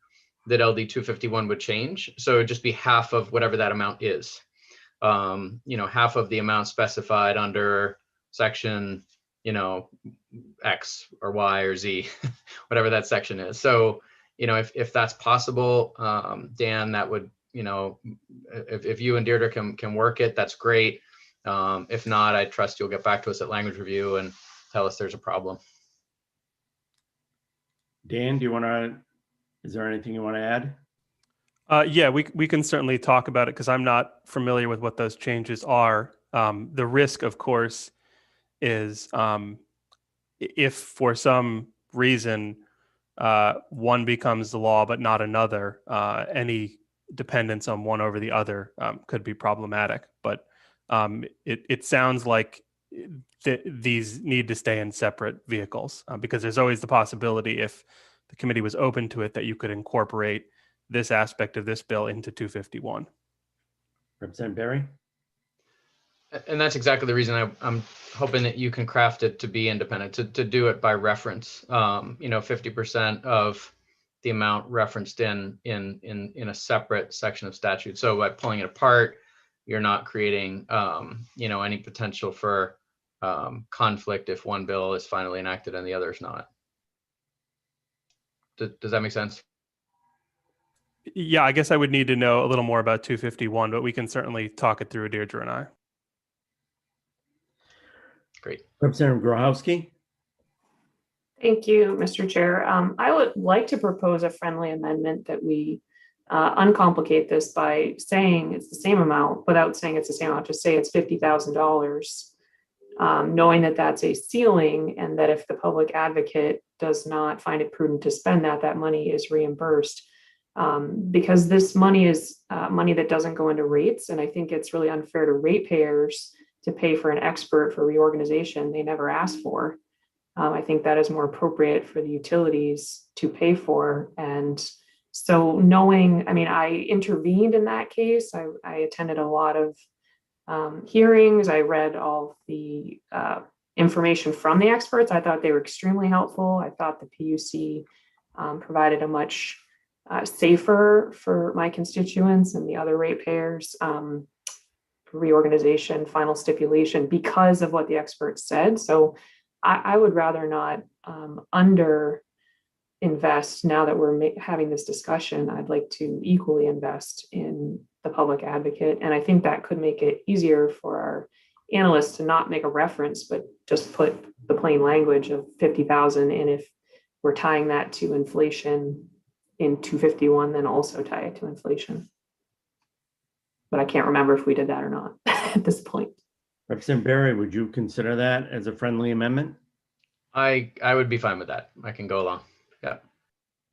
that LD 251 would change. So it would just be half of whatever that amount is. Half of the amount specified under section, X or Y or Z, whatever that section is. So, if that's possible, Dan, that would, if you and Deirdre can work it, that's great. If not, I trust you'll get back to us at language review and tell us there's a problem. Dan, is there anything you want to add? Yeah, we can certainly talk about it because I'm not familiar with what those changes are. The risk, of course, is if for some reason one becomes the law but not another, any dependence on one over the other could be problematic. But it sounds like these need to stay in separate vehicles because there's always the possibility, if the committee was open to it, that you could incorporate this aspect of this bill into 251. Representative Berry? And that's exactly the reason I'm hoping that you can craft it to be independent, to do it by reference. 50% of the amount referenced in a separate section of statute. So by pulling it apart, you're not creating any potential for conflict if one bill is finally enacted and the other is not. Does that make sense? Yeah, I guess I would need to know a little more about 251, but we can certainly talk it through, Deirdre and I. Great. Representative Grochowski? Thank you, Mr. Chair. I would like to propose a friendly amendment that we uncomplicate this by saying it's the same amount without saying it's the same amount, just say it's $50,000, knowing that that's a ceiling and that if the public advocate does not find it prudent to spend that money is reimbursed. Because this money is money that doesn't go into rates. And I think it's really unfair to ratepayers to pay for an expert for reorganization they never asked for. I think that is more appropriate for the utilities to pay for. And so knowing, I intervened in that case. I attended a lot of hearings. I read all the information from the experts. I thought they were extremely helpful. I thought the PUC provided a much safer for my constituents and the other ratepayers reorganization final stipulation because of what the experts said. So I would rather not under invest. Now that we're having this discussion, I'd like to equally invest in the public advocate. And I think that could make it easier for our analysts to not make a reference, but just put the plain language of 50,000. And if we're tying that to inflation in 251, then also tie it to inflation. But I can't remember if we did that or not at this point. Representative Berry, would you consider that as a friendly amendment? I would be fine with that. I can go along. Yeah.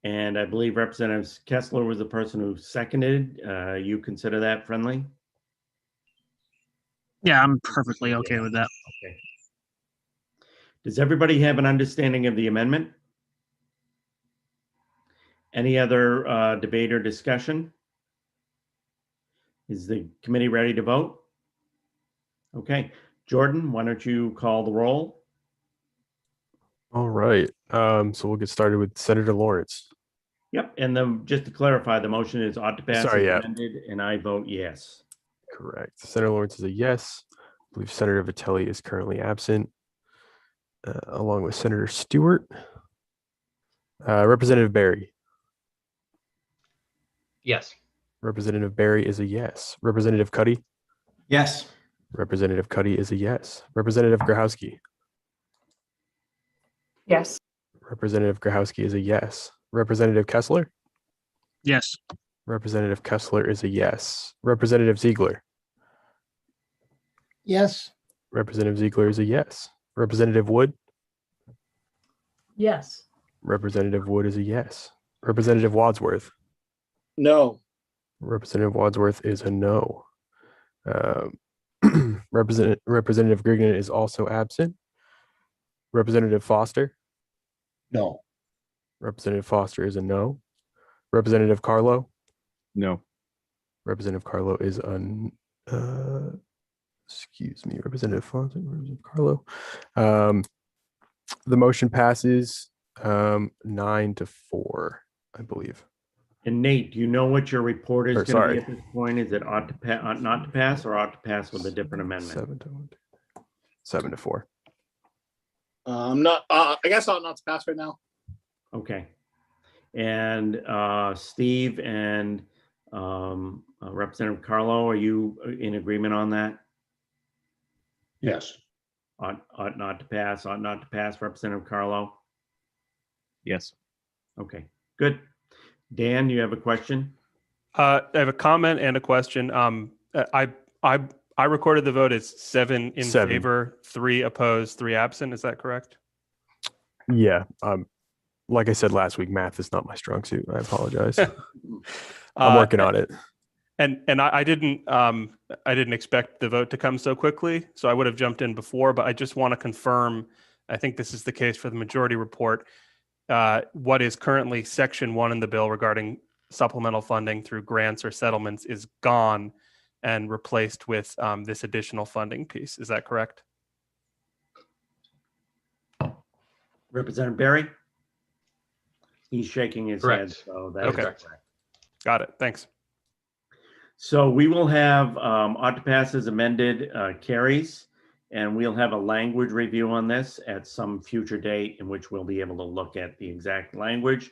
And I believe Representative Kessler was the person who seconded. You consider that friendly? Yeah, I'm perfectly okay with that. Okay. Does everybody have an understanding of the amendment? Any other debate or discussion? Is the committee ready to vote? Okay, Jordan, why don't you call the roll? All right. So we'll get started with Senator Lawrence. Yep, and then just to clarify, the motion is ought to pass as amended, and I vote yes. Correct. Senator Lawrence is a yes. I believe Senator Vitelli is currently absent, along with Senator Stewart. Representative Berry. Yes. Representative Berry is a yes. Representative Cuddy. Yes. Representative Cuddy is a yes. Representative Grochowski. Yes. Representative Grochowski is a yes. Representative Kessler. Yes. Representative Kessler is a yes. Representative Ziegler. Yes. Representative Ziegler is a yes. Representative Wood. Yes. Representative Wood is a yes. Representative Wadsworth. No. Representative Wadsworth is a no. Representative Grignan is also absent. Representative Foster. No. Representative Foster is a no. Representative Carlo. No. Representative Carlo is excuse me, Representative Foster, Representative Carlo. The motion passes 9-4, I believe. And Nate, do you know what your report is going to sorry. be at this point? Is it ought not to pass, or ought to pass with a different amendment? 7-4. I'm not. I guess ought not to pass right now. Okay. And Steve and Representative Carlo, are you in agreement on that? Yes. Ought not to pass, Representative Carlo? Yes. Okay, good. Dan, you have a question? I have a comment and a question. I recorded the vote as 7 in 7. favor, 3 opposed, 3 absent. Is that correct? Yeah. Like I said last week, math is not my strong suit. I apologize. I'm working on it. And I didn't expect the vote to come so quickly, so I would have jumped in before. But I just want to confirm. I think this is the case for the majority report. What is currently Section 1 in the bill regarding supplemental funding through grants or settlements is gone and replaced with this additional funding piece. Is that correct? Representative Barry? He's shaking his head. Correct. So That is Okay. correct. Got it. Thanks. So we will have ought to pass as amended carries, and we'll have a language review on this at some future date in which we'll be able to look at the exact language.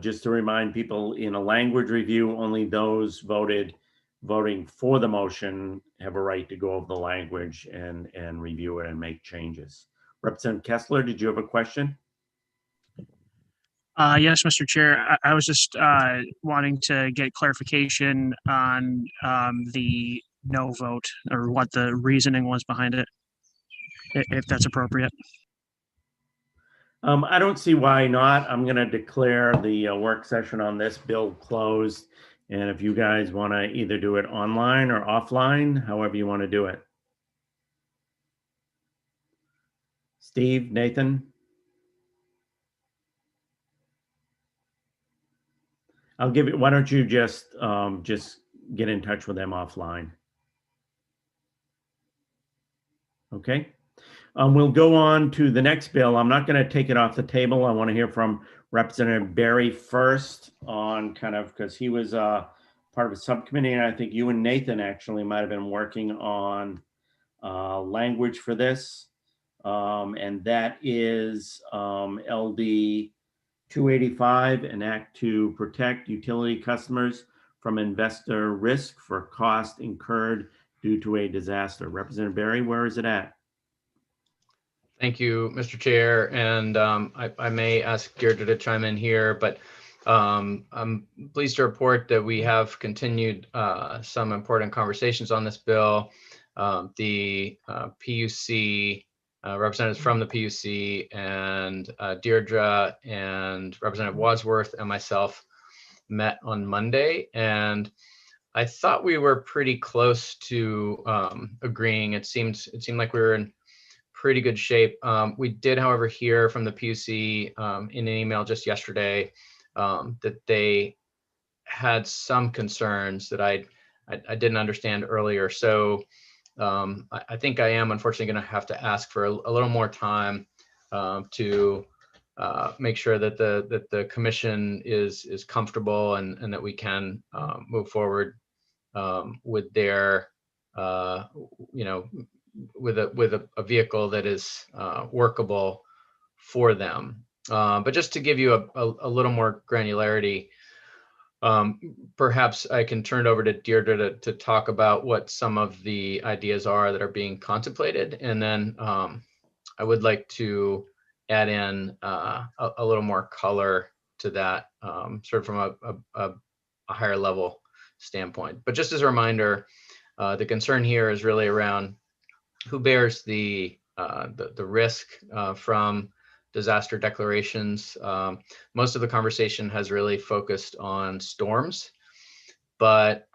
Just to remind people, in a language review, only those voting for the motion have a right to go over the language and review it and make changes. Representative Kessler, did you have a question? Yes, Mr. Chair. I was just wanting to get clarification on the no vote, or what the reasoning was behind it, if that's appropriate. I don't see why not. I'm going to declare the work session on this bill closed. And if you guys want to either do it online or offline, however you want to do it. Steve, Nathan? I'll give it, why don't you just get in touch with them offline. Okay. We'll go on to the next bill. I'm not going to take it off the table. I want to hear from Representative Barry first on kind of, because he was part of a subcommittee, and I think you and Nathan actually might have been working on language for this. And that is LD 285, an act to protect utility customers from investor risk for cost incurred due to a disaster. Representative Barry, where is it at? Thank you, Mr. Chair. And I may ask Deirdre to chime in here, but I'm pleased to report that we have continued some important conversations on this bill. The PUC, representatives from the PUC, and Deirdre and Representative Wadsworth and myself met on Monday, and I thought we were pretty close to agreeing. It seemed like we were in pretty good shape. We did, however, hear from the PUC in an email just yesterday that they had some concerns that I didn't understand earlier. So I think I am unfortunately going to have to ask for a little more time to make sure that the commission is comfortable and that we can move forward with their with a vehicle that is workable for them. But just to give you a little more granularity, perhaps I can turn it over to Deirdre to talk about what some of the ideas are that are being contemplated. And then I would like to add in a little more color to that, sort of from a higher level standpoint. But just as a reminder, the concern here is really around who bears the risk from disaster declarations. Most of the conversation has really focused on storms, but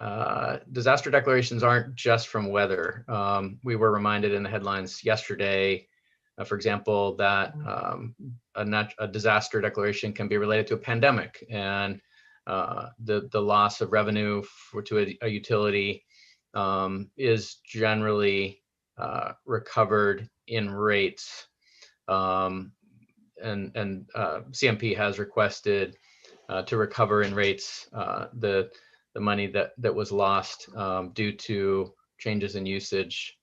disaster declarations aren't just from weather. We were reminded in the headlines yesterday, for example, that a disaster declaration can be related to a pandemic, and the loss of revenue to a utility is generally recovered in rates. And CMP has requested to recover in rates the money that was lost due to changes in usage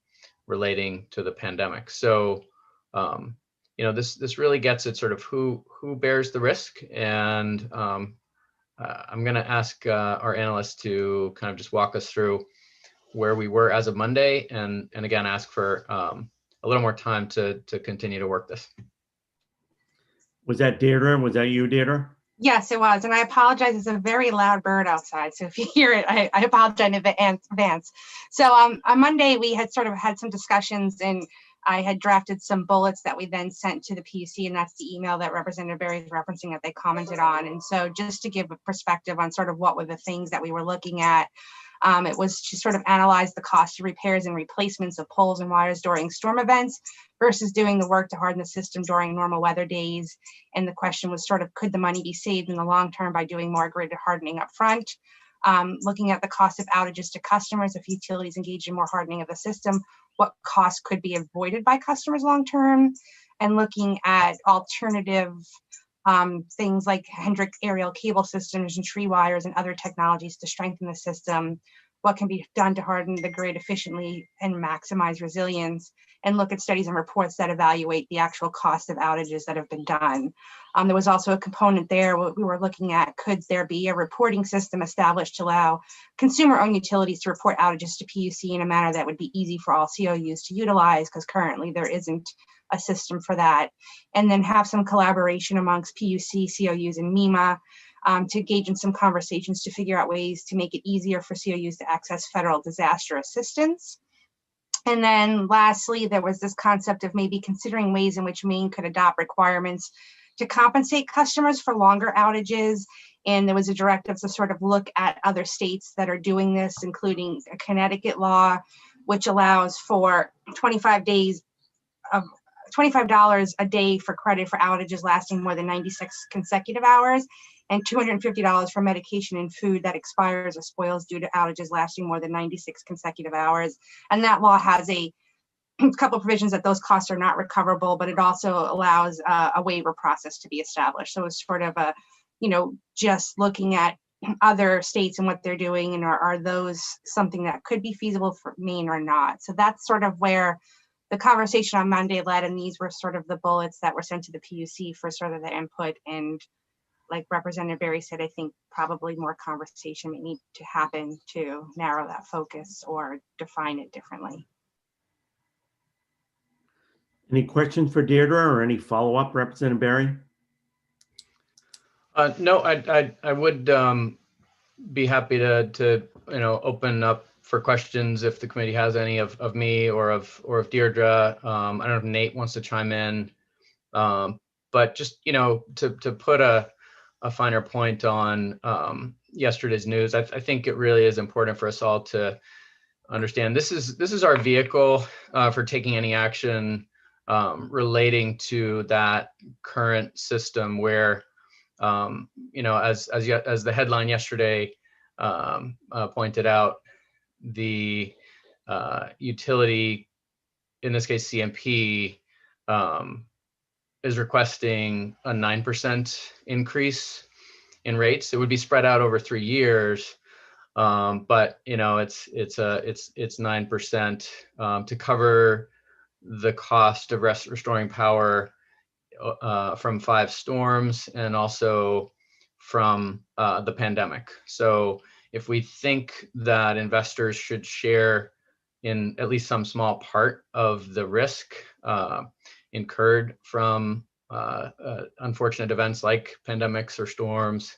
relating to the pandemic. So this really gets at sort of who bears the risk. And I'm going to ask our analysts to kind of just walk us through where we were as of Monday, and again, ask for a little more time to continue to work this. Was that Deirdre? Was that you, Deirdre? Yes, it was. And I apologize. It's a very loud bird outside. So if you hear it, I apologize in advance. So on Monday, we had sort of had some discussions, and I had drafted some bullets that we then sent to the PUC, and that's the email that Representative Berry is referencing that they commented on. And so just to give a perspective on sort of what were the things that we were looking at, it was to sort of analyze the cost of repairs and replacements of poles and wires during storm events versus doing the work to harden the system during normal weather days. And the question was sort of, could the money be saved in the long term by doing more grid hardening up front? Looking at the cost of outages to customers, if utilities engage in more hardening of the system, what costs could be avoided by customers long term? And looking at alternative things like Hendrick aerial cable systems and tree wires and other technologies to strengthen the system, what can be done to harden the grid efficiently and maximize resilience, and look at studies and reports that evaluate the actual cost of outages that have been done. There was also a component there we were looking at, could there be a reporting system established to allow consumer-owned utilities to report outages to PUC in a manner that would be easy for all COUs to utilize, because currently there isn't a system for that. And then have some collaboration amongst PUC, COUs, and MEMA to engage in some conversations to figure out ways to make it easier for COUs to access federal disaster assistance. And then lastly, there was this concept of maybe considering ways in which Maine could adopt requirements to compensate customers for longer outages. And there was a directive to sort of look at other states that are doing this, including a Connecticut law, which allows for 25 days of $25 a day for credit for outages lasting more than 96 consecutive hours, and $250 for medication and food that expires or spoils due to outages lasting more than 96 consecutive hours. And that law has a couple of provisions that those costs are not recoverable, but it also allows a waiver process to be established. So it's sort of a, just looking at other states and what they're doing, and are those something that could be feasible for Maine or not? So that's sort of where the conversation on Monday led, and these were sort of the bullets that were sent to the PUC for sort of the input. And like Representative Berry said, I think probably more conversation may need to happen to narrow that focus or define it differently. Any questions for Deirdre or any follow-up, Representative Berry? No, I would be happy to open up for questions if the committee has any of me or of Deirdre. I don't know if Nate wants to chime in, but just to put a finer point on yesterday's news, I think it really is important for us all to understand this is our vehicle for taking any action relating to that current system where as the headline yesterday pointed out, the utility, in this case CMP, is requesting a 9% increase in rates. It would be spread out over 3 years, but it's 9% to cover the cost of restoring power from 5 storms and also from the pandemic. So if we think that investors should share in at least some small part of the risk incurred from unfortunate events like pandemics or storms,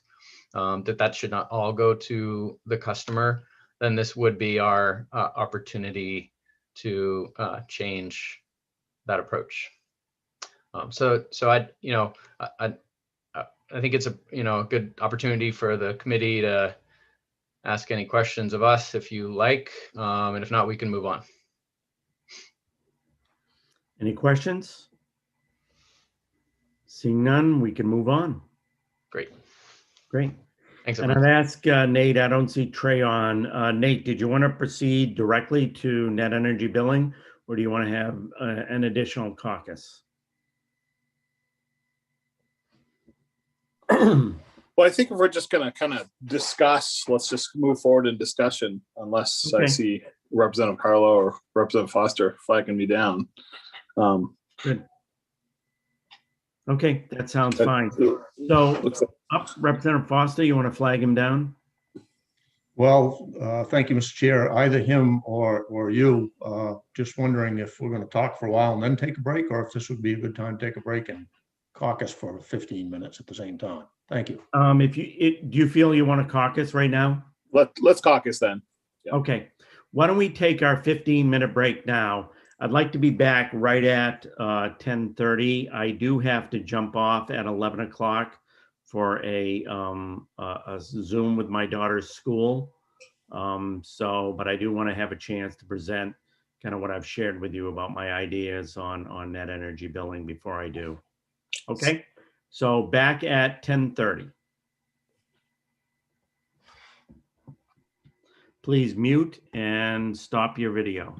that should not all go to the customer, then this would be our opportunity to change that approach. So I think it's a good opportunity for the committee to ask any questions of us if you like, and if not, we can move on. Any questions? Seeing none, we can move on. Great. Thanks, And everyone. I'd ask Nate, I don't see Trey on. Nate, did you want to proceed directly to net energy billing, or do you want to have an additional caucus? Well, I think if we're just going to kind of discuss, let's just move forward in discussion, unless I see Representative Carlo or Representative Foster flagging me down. Good. Okay, that sounds That- fine. Looks So, like- up, Representative Foster, you want to flag him down? Well, thank you, Mr. Chair. Either him or you, just wondering if we're going to talk for a while and then take a break, or if this would be a good time to take a break and caucus for 15 minutes at the same time. Thank you. Do you feel you want to caucus right now? Let's caucus then. Yeah. Okay, why don't we take our 15-minute break now? I'd like to be back right at 10:30. I do have to jump off at 11 o'clock for a Zoom with my daughter's school. But I do want to have a chance to present kind of what I've shared with you about my ideas on net energy billing before I do. Okay, so back at 10:30. Please mute and stop your video.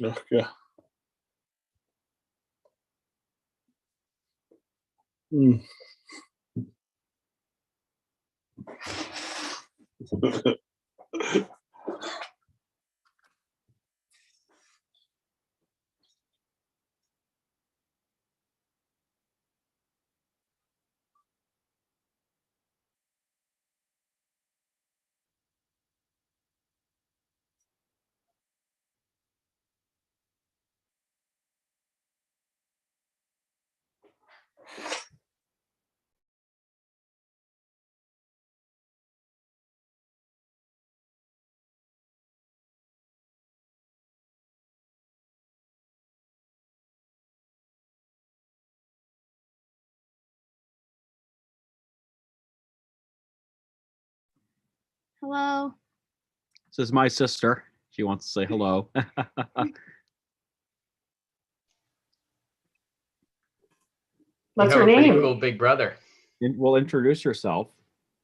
Okay. Hmm. Hello. This is my sister. She wants to say hello. What's You her have a pretty name? cool big brother. Well, introduce yourself.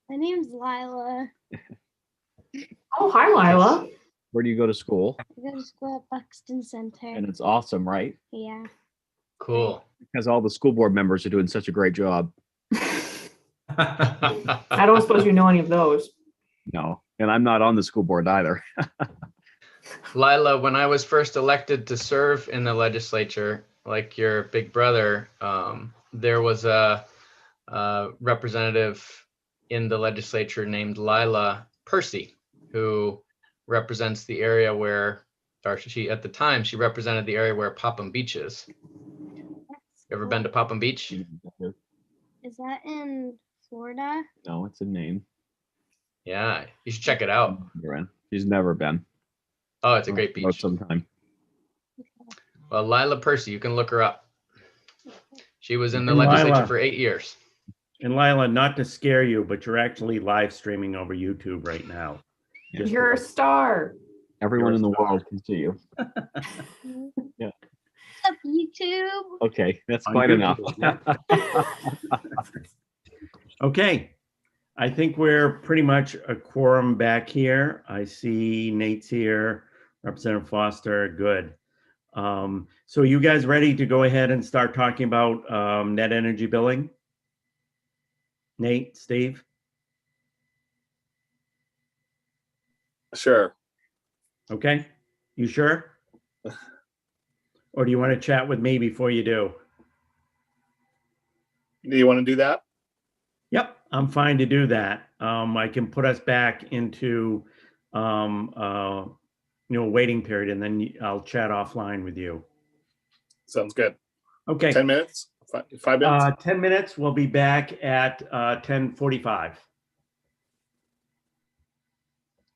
My name's Lila. Oh, hi, Lila. Where do you go to school? I go to school at Buxton Center. And it's awesome, right? Yeah. Cool. Because all the school board members are doing such a great job. I don't suppose you know any of those. No, and I'm not on the school board either. Lila, when I was first elected to serve in the legislature, like your big brother, there was a representative in the legislature named Lila Percy, who represents the area where, or she at the time, she represented the area where Popham Beach is. You ever been to Popham Beach? Is that in Florida? No, it's a name. Yeah, you should check it out. She's never been. Oh, it's a great beach. Sometime. Well, Lila Percy, you can look her up. She was in the And legislature Lila. for 8 years. And Lila, not to scare you, but you're actually live streaming over YouTube right now. Just You're a star. Everyone in the world can see you. Yeah. What's up, YouTube? Okay, that's On quite enough. YouTube, Okay, I think we're pretty much a quorum back here. I see Nate's here, Representative Foster, good. So you guys ready to go ahead and start talking about net energy billing? Nate, Steve? Sure. Okay, you sure? Or do you want to chat with me before you do? Do you want to do that? Yep, I'm fine to do that. I can put us back into waiting period, and then I'll chat offline with you. Sounds good. Okay. 10 minutes? 5 minutes? 10 minutes. We'll be back at 10:45.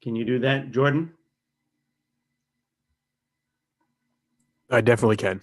Can you do that, Jordan? I definitely can.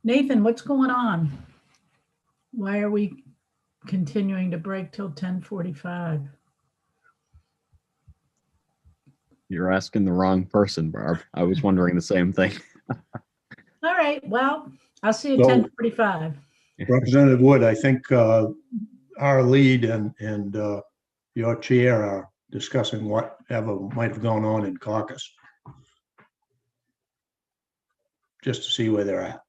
Nathan, what's going on? Why are we continuing to break till 10:45? You're asking the wrong person, Barb. I was wondering the same thing. All right, well, I'll see you So- at 10:45. Representative Wood, I think our lead and your chair are discussing whatever might have gone on in caucus. Just to see where they're at.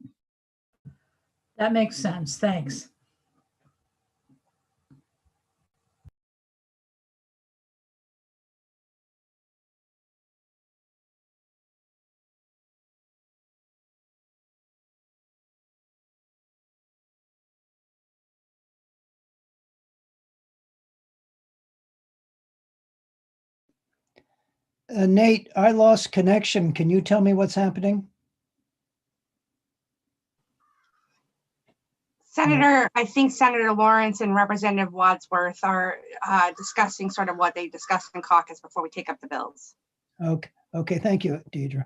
That makes sense. Thanks. Nate, I lost connection. Can you tell me what's happening? So I think Senator Lawrence and Representative Wadsworth are discussing sort of what they discussed in caucus before we take up the bills. Okay, thank you, Deidre.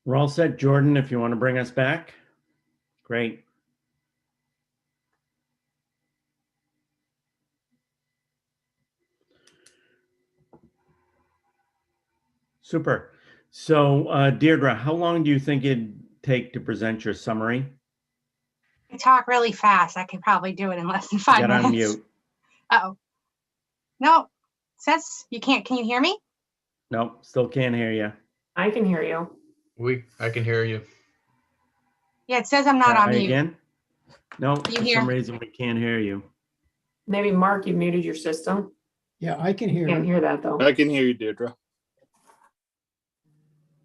We're all set, Jordan, if you want to bring us back. Great. Super. So Deirdre, how long do you think it'd take to present your summary? I talk really fast. I could probably do it in less than 5 Get minutes. on mute. Uh-oh. No, says you can't. Can you hear me? Nope, still can't hear you. I can hear you. I can hear you. Yeah, it says I'm not on Try mute. again? No, You for hear? some reason we can't hear you. Maybe Mark, you muted your system. Yeah, I can hear Can't you. hear that though. I can hear you, Deirdre.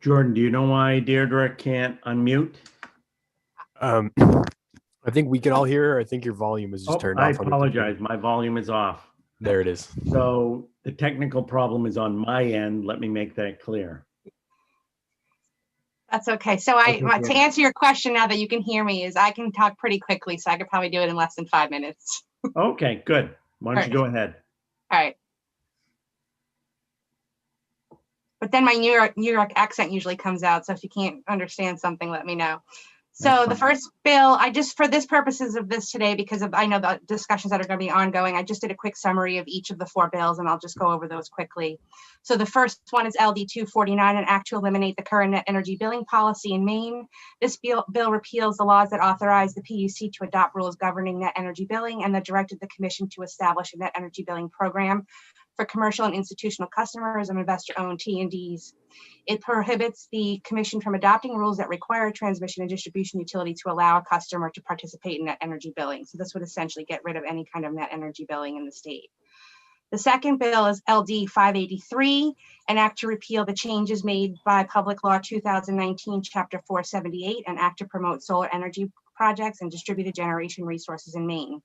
Jordan, do you know why Deirdre can't unmute? I think we can all hear her. I think your volume is just turned I off. on your computer. apologize. My volume is off. There it is. So the technical problem is on my end. Let me make that clear. That's okay. So to answer your question now that you can hear me is I can talk pretty quickly, so I could probably do it in less than 5 minutes. Okay, good. Why don't you go ahead? All right. But then my New York accent usually comes out. So if you can't understand something, let me know. So the first bill, for this purposes of this today, because I know the discussions that are going to be ongoing, I just did a quick summary of each of the 4 bills, and I'll just go over those quickly. So the first one is LD 249, an act to eliminate the current net energy billing policy in Maine. This bill repeals the laws that authorize the PUC to adopt rules governing net energy billing and that directed the commission to establish a net energy billing program for commercial and institutional customers and investor-owned T&Ds. It prohibits the commission from adopting rules that require a transmission and distribution utility to allow a customer to participate in net energy billing. So this would essentially get rid of any kind of net energy billing in the state. The second bill is LD 583, an act to repeal the changes made by Public Law 2019, Chapter 478, an act to promote solar energy projects and distributed generation resources in Maine.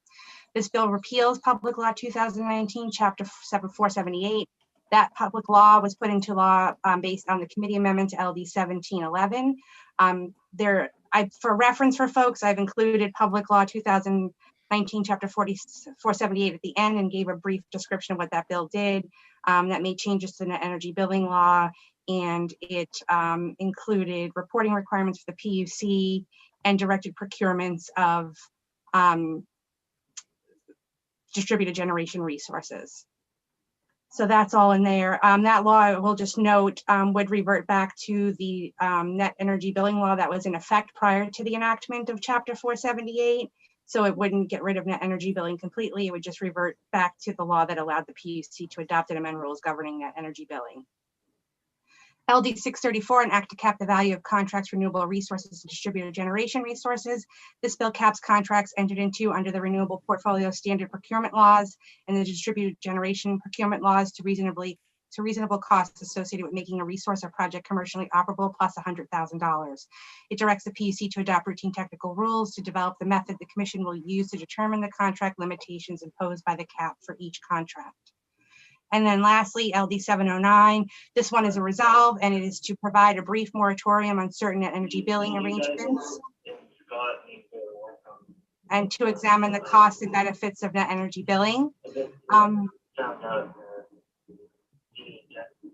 This bill repeals Public Law 2019, Chapter 478. That public law was put into law based on the committee amendment to LD 1711. For reference for folks, I've included Public Law 2019, Chapter 478 at the end and gave a brief description of what that bill did. That made changes to the net energy billing law, and it included reporting requirements for the PUC and directed procurements of distributed generation resources. So that's all in there. That law, I will just note, would revert back to the net energy billing law that was in effect prior to the enactment of Chapter 478. So it wouldn't get rid of net energy billing completely. It would just revert back to the law that allowed the PUC to adopt and amend rules governing net energy billing. LD 634, an act to cap the value of contracts, renewable resources, and distributed generation resources. This bill caps contracts entered into under the renewable portfolio standard procurement laws and the distributed generation procurement laws to reasonable costs associated with making a resource or project commercially operable plus $100,000. It directs the PUC to adopt routine technical rules to develop the method the commission will use to determine the contract limitations imposed by the cap for each contract. And then lastly, LD 709, this one is a resolve, and it is to provide a brief moratorium on certain net energy billing arrangements and to examine the costs and benefits of net energy billing.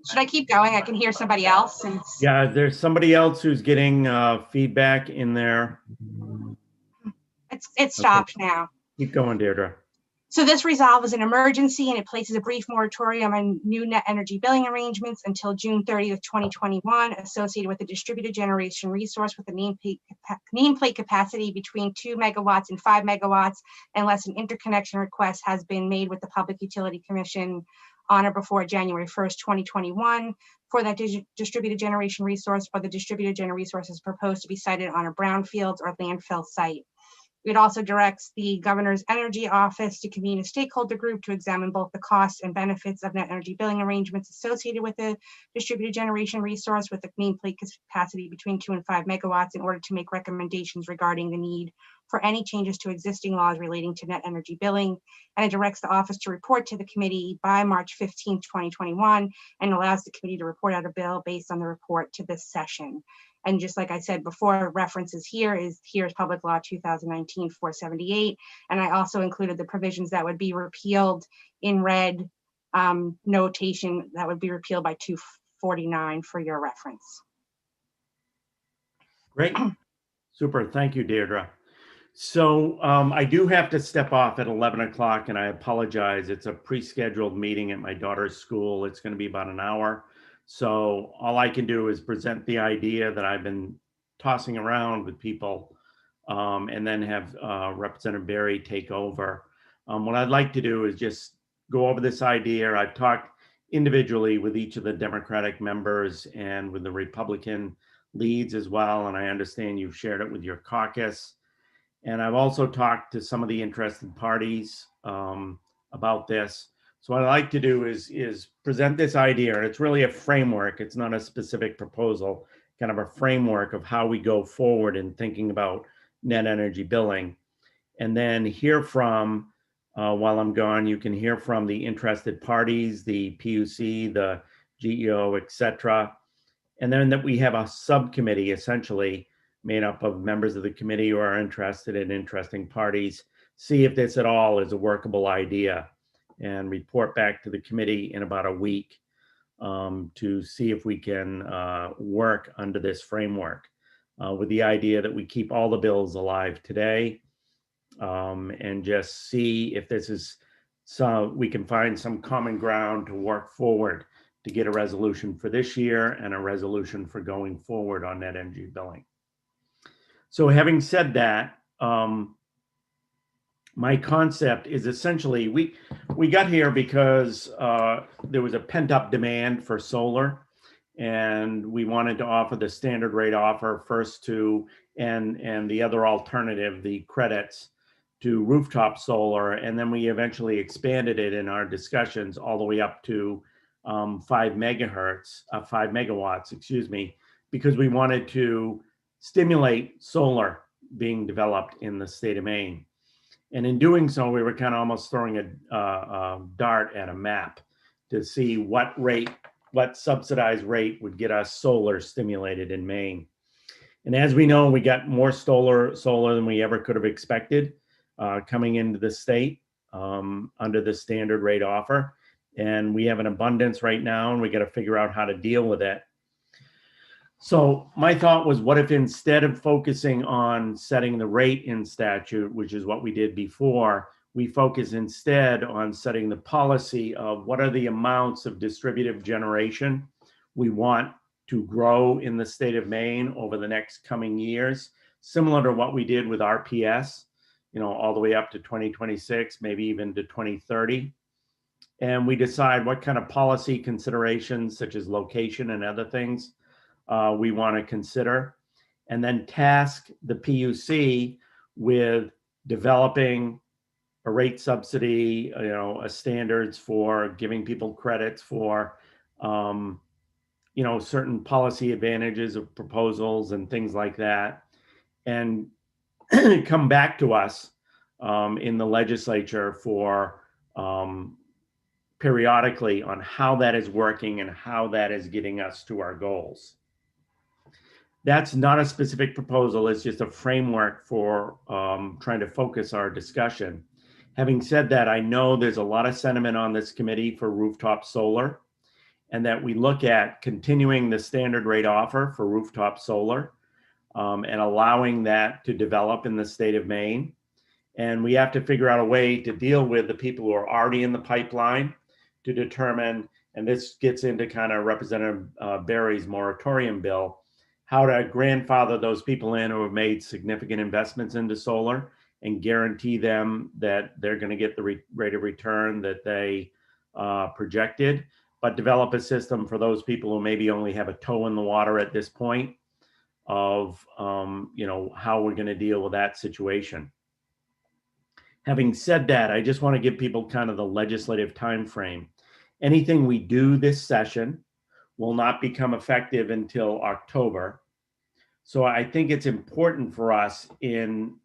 Should I keep going? I can hear somebody else. Yeah, there's somebody else who's getting feedback in there. It stopped now. Keep going, Deirdre. So this resolve is an emergency, and it places a brief moratorium on new net energy billing arrangements until June 30th, 2021, associated with a distributed generation resource with a nameplate capacity between 2 megawatts and 5 megawatts, unless an interconnection request has been made with the Public Utility Commission on or before January 1st, 2021, for that distributed generation resource, or the distributed generation resource is proposed to be sited on a brownfields or landfill site. It also directs the Governor's Energy Office to convene a stakeholder group to examine both the costs and benefits of net energy billing arrangements associated with the distributed generation resource with a nameplate capacity between 2 and 5 megawatts in order to make recommendations regarding the need for any changes to existing laws relating to net energy billing. And it directs the office to report to the committee by March 15, 2021, and allows the committee to report out a bill based on the report to this session. And just like I said before, references here's Public Law 2019-478. And I also included the provisions that would be repealed in red notation that would be repealed by 249 for your reference. Great. Super. Thank you, Deirdre. So I do have to step off at 11 o'clock, and I apologize. It's a pre-scheduled meeting at my daughter's school. It's going to be about an hour. So all I can do is present the idea that I've been tossing around with people, and then have Representative Berry take over. What I'd like to do is just go over this idea. I've talked individually with each of the Democratic members and with the Republican leads as well, and I understand you've shared it with your caucus. And I've also talked to some of the interested parties about this. So what I like to do is present this idea, and it's really a framework. It's not a specific proposal, kind of a framework of how we go forward in thinking about net energy billing. And then hear from, while I'm gone, you can hear from the interested parties, the PUC, the GEO, et cetera. And then that we have a subcommittee essentially made up of members of the committee who are interested in interesting parties, see if this at all is a workable idea, and report back to the committee in about a week to see if we can work under this framework with the idea that we keep all the bills alive today, and just see if this is we can find some common ground to work forward to get a resolution for this year and a resolution for going forward on net energy billing. So having said that, my concept is essentially we got here because there was a pent-up demand for solar, and we wanted to offer the standard rate offer first to and the other alternative, the credits, to rooftop solar, and then we eventually expanded it in our discussions all the way up to 5 megawatts, excuse me, because we wanted to stimulate solar being developed in the state of Maine. And in doing so, we were kind of almost throwing a dart at a map to see what subsidized rate would get us solar stimulated in Maine. And as we know, we got more solar than we ever could have expected coming into the state under the standard rate offer. And we have an abundance right now, and we got to figure out how to deal with it. So my thought was, what if instead of focusing on setting the rate in statute, which is what we did before, we focus instead on setting the policy of what are the amounts of distributive generation we want to grow in the state of Maine over the next coming years, similar to what we did with RPS, all the way up to 2026, maybe even to 2030. And we decide what kind of policy considerations, such as location and other things, we want to consider, and then task the PUC with developing a rate subsidy, a standards for giving people credits for, certain policy advantages of proposals and things like that, and come back to us in the legislature for periodically on how that is working and how that is getting us to our goals. That's not a specific proposal. It's just a framework for trying to focus our discussion. Having said that, I know there's a lot of sentiment on this committee for rooftop solar, and that we look at continuing the standard rate offer for rooftop solar and allowing that to develop in the state of Maine. And we have to figure out a way to deal with the people who are already in the pipeline to determine, and this gets into kind of Representative Berry's moratorium bill, how to grandfather those people in who have made significant investments into solar and guarantee them that they're going to get the rate of return that they projected, but develop a system for those people who maybe only have a toe in the water at this point of, how we're going to deal with that situation. Having said that, I just want to give people kind of the legislative time frame. Anything we do this session will not become effective until October. So I think it's important for us in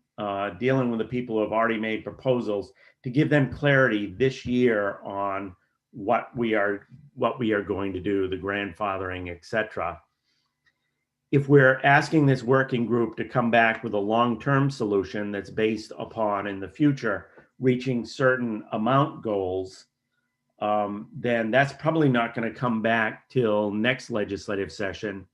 dealing with the people who have already made proposals to give them clarity this year on what we are going to do, the grandfathering, et cetera. If we're asking this working group to come back with a long-term solution that's based upon, in the future, reaching certain amount goals, then that's probably not going to come back till next legislative session.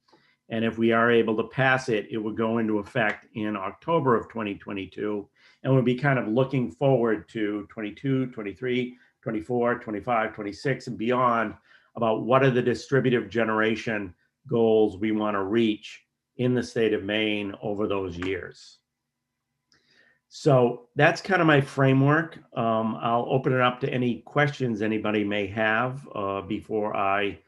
And if we are able to pass it, it would go into effect in October of 2022. And we'll be kind of looking forward to 22, 23, 24, 25, 26, and beyond about what are the distributive generation goals we want to reach in the state of Maine over those years. So that's kind of my framework. I'll open it up to any questions anybody may have before I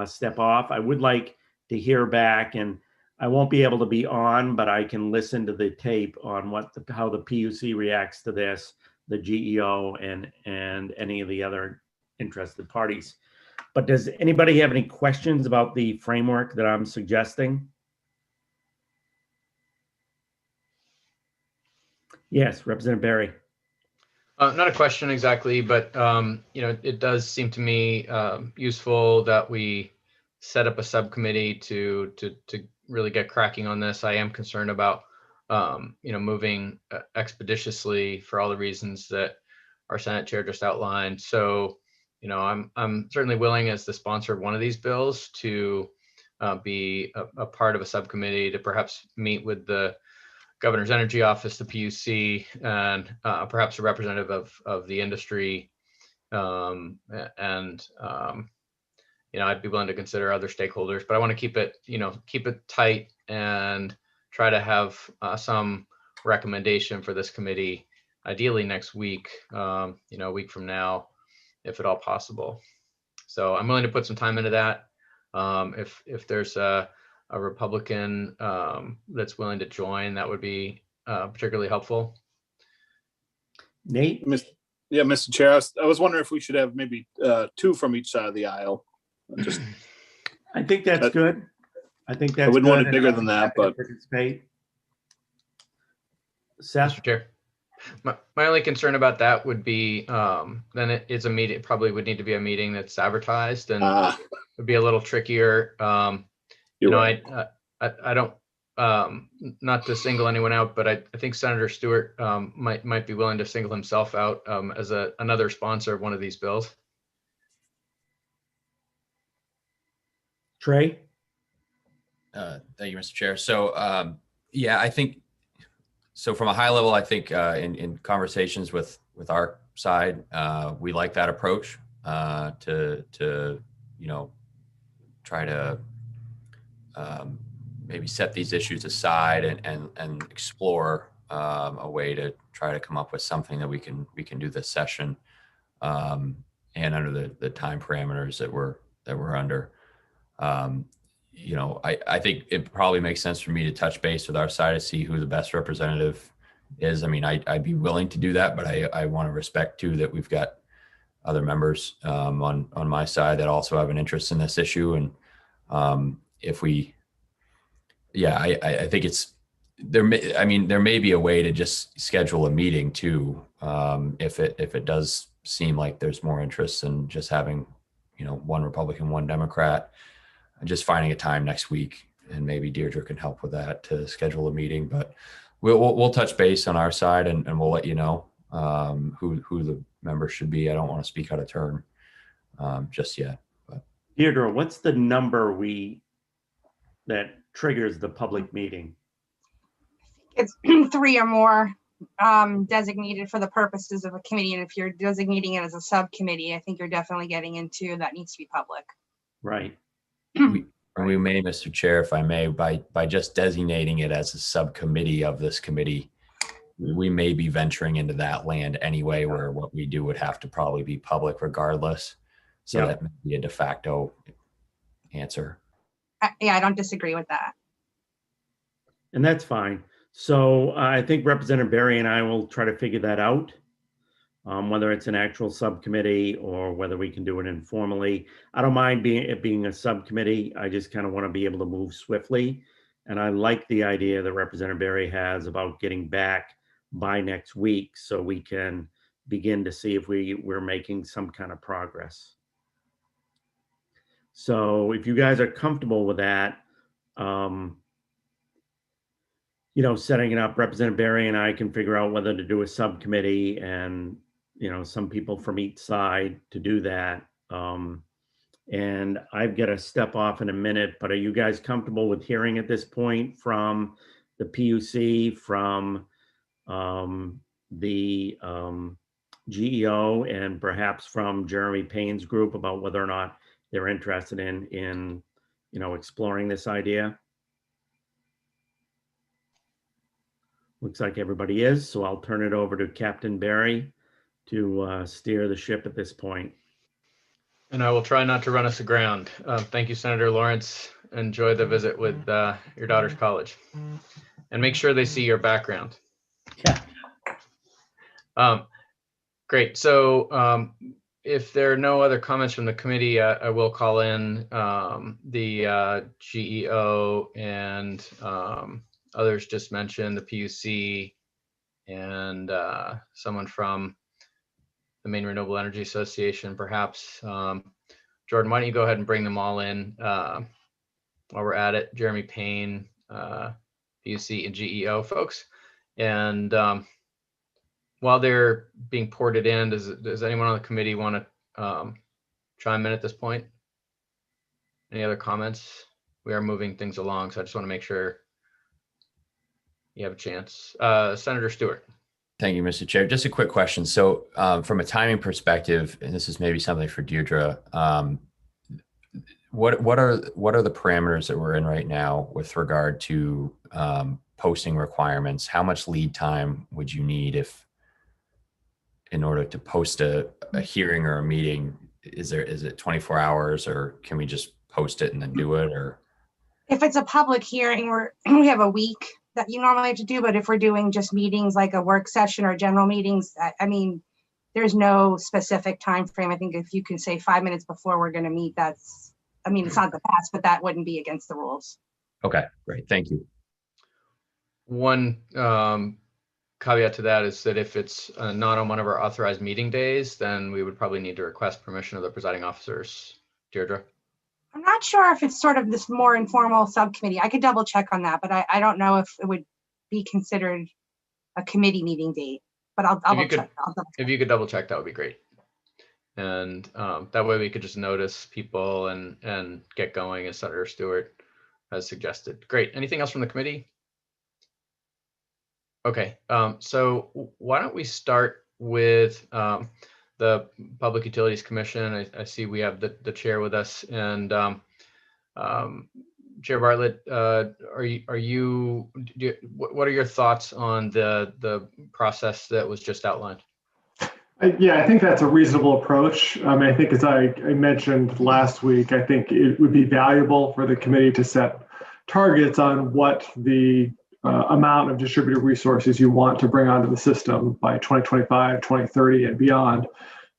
step off. I would like to hear back, and I won't be able to be on, but I can listen to the tape on how the PUC reacts to this, the GEO, and any of the other interested parties. But does anybody have any questions about the framework that I'm suggesting? Yes, Representative Barry. Not a question exactly, but it does seem to me useful that we set up a subcommittee to really get cracking on this. I am concerned about moving expeditiously for all the reasons that our Senate Chair just outlined. So, I'm certainly willing, as the sponsor of one of these bills, to be a part of a subcommittee to perhaps meet with the Governor's Energy Office, the PUC, and perhaps a representative of the industry. I'd be willing to consider other stakeholders, but I want to keep it tight and try to have some recommendation for this committee, ideally next week, a week from now, if at all possible. So I'm willing to put some time into that. If there's a Republican that's willing to join, that would be particularly helpful. Nate? Yeah, Mr. Chair, I was wondering if we should have maybe two from each side of the aisle. I think that's good. I think that's I wouldn't good, want it bigger than that, but participate. Seth? Mr. Chair, my only concern about that would be then it's a meeting. It probably would need to be a meeting that's advertised, and it would be a little trickier. Right. I don't, not to single anyone out, but I think Senator Stewart might be willing to single himself out as another sponsor of one of these bills. Trey? Thank you, Mr. Chair. So, yeah, I think, so from a high level, I think in conversations with our side, we like that approach to try to maybe set these issues aside and explore a way to try to come up with something that we can do this session and under the time parameters that we're under. I think it probably makes sense for me to touch base with our side to see who the best representative is. I mean, I'd be willing to do that, but I want to respect too that we've got other members on my side that also have an interest in this issue. And if we, I think there may be a way to just schedule a meeting too, if it does seem like there's more interest in just having, one Republican, one Democrat, and just finding a time next week, and maybe Deirdre can help with that to schedule a meeting. But we'll touch base on our side, and we'll let you know who the members should be. I don't want to speak out of turn just yet. But Deirdre, what's the number that triggers the public meeting? It's 3 or more designated for the purposes of a committee. And if you're designating it as a subcommittee, I think you're definitely getting into that needs to be public. Right. we may, Mr. Chair, if I may, by just designating it as a subcommittee of this committee, we may be venturing into that land anyway, where what we do would have to probably be public regardless. So that may be a de facto answer. Yeah, I don't disagree with that. And that's fine. So I think Representative Barry and I will try to figure that out, whether it's an actual subcommittee or whether we can do it informally. I don't mind it being a subcommittee. I just kind of want to be able to move swiftly. And I like the idea that Representative Barry has about getting back by next week so we can begin to see if we're making some kind of progress. So if you guys are comfortable with that, setting it up, Representative Barry and I can figure out whether to do a subcommittee and, some people from each side to do that. And I've got to step off in a minute, but are you guys comfortable with hearing at this point from the PUC, from the GEO, and perhaps from Jeremy Payne's group about whether or not they're interested in exploring this idea? Looks like everybody is, so I'll turn it over to Captain Barry to steer the ship at this point. And I will try not to run us aground. Thank you, Senator Lawrence. Enjoy the visit with your daughter's college. And make sure they see your background. Yeah. Great. So if there are no other comments from the committee, I will call in the GEO and others just mentioned, the PUC, and someone from the Maine Renewable Energy Association, perhaps. Jordan, why don't you go ahead and bring them all in while we're at it? Jeremy Payne, PUC, and GEO folks. And while they're being ported in, does anyone on the committee want to chime in at this point? Any other comments? We are moving things along, so I just want to make sure you have a chance. Senator Stewart. Thank you, Mr. Chair. Just a quick question. So from a timing perspective, and this is maybe something for Deirdre, what are the parameters that we're in right now with regard to posting requirements? How much lead time would you need in order to post a hearing or a meeting? Is it 24 hours, or can we just post it and then do it? Or If it's a public hearing, we have a week that you normally have to do, but if we're doing just meetings like a work session or general meetings, I mean, there's no specific time frame. I think if you can say 5 minutes before we're going to meet, it's not the best, but that wouldn't be against the rules. Okay, great. Thank you. One caveat to that is that if it's not on one of our authorized meeting days, then we would probably need to request permission of the presiding officers. Deirdre? I'm not sure if it's sort of this more informal subcommittee. I could double check on that, but I don't know if it would be considered a committee meeting date, but I'll double check. If you could double check, that would be great. And that way we could just notice people and get going, as Senator Stewart has suggested. Great. Anything else from the committee? Okay, so why don't we start with the Public Utilities Commission. I see we have the chair with us, and Chair Bartlett, what are your thoughts on the process that was just outlined? Yeah, I think that's a reasonable approach. I think, as I mentioned last week, I think it would be valuable for the committee to set targets on what the amount of distributed resources you want to bring onto the system by 2025, 2030, and beyond.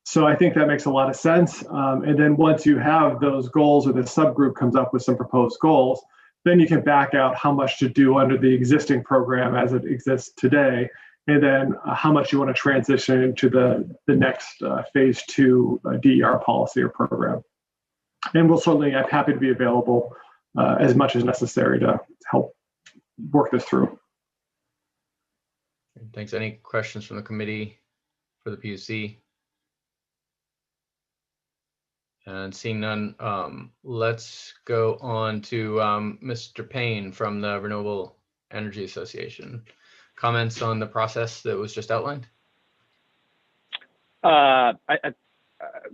So I think that makes a lot of sense. And then once you have those goals, or the subgroup comes up with some proposed goals, then you can back out how much to do under the existing program as it exists today, and then how much you want to transition into the next phase 2 DER policy or program. And I'm happy to be available as much as necessary to help work this through. Thanks. Any questions from the committee for the PUC? And seeing none, let's go on to Mr. Payne from the Renewable Energy Association. Comments on the process that was just outlined?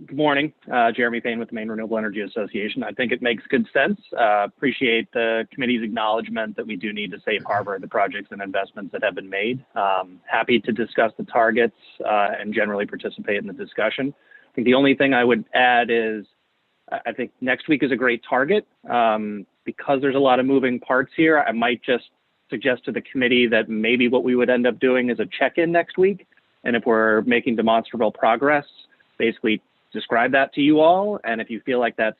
Good morning, Jeremy Payne with the Maine Renewable Energy Association. I think it makes good sense. Appreciate the committee's acknowledgement that we do need to safe harbor the projects and investments that have been made. Happy to discuss the targets and generally participate in the discussion. I think the only thing I would add is I think next week is a great target. Because there's a lot of moving parts here, I might just suggest to the committee that maybe what we would end up doing is a check-in next week. And if we're making demonstrable progress, basically describe that to you all. And if you feel like that's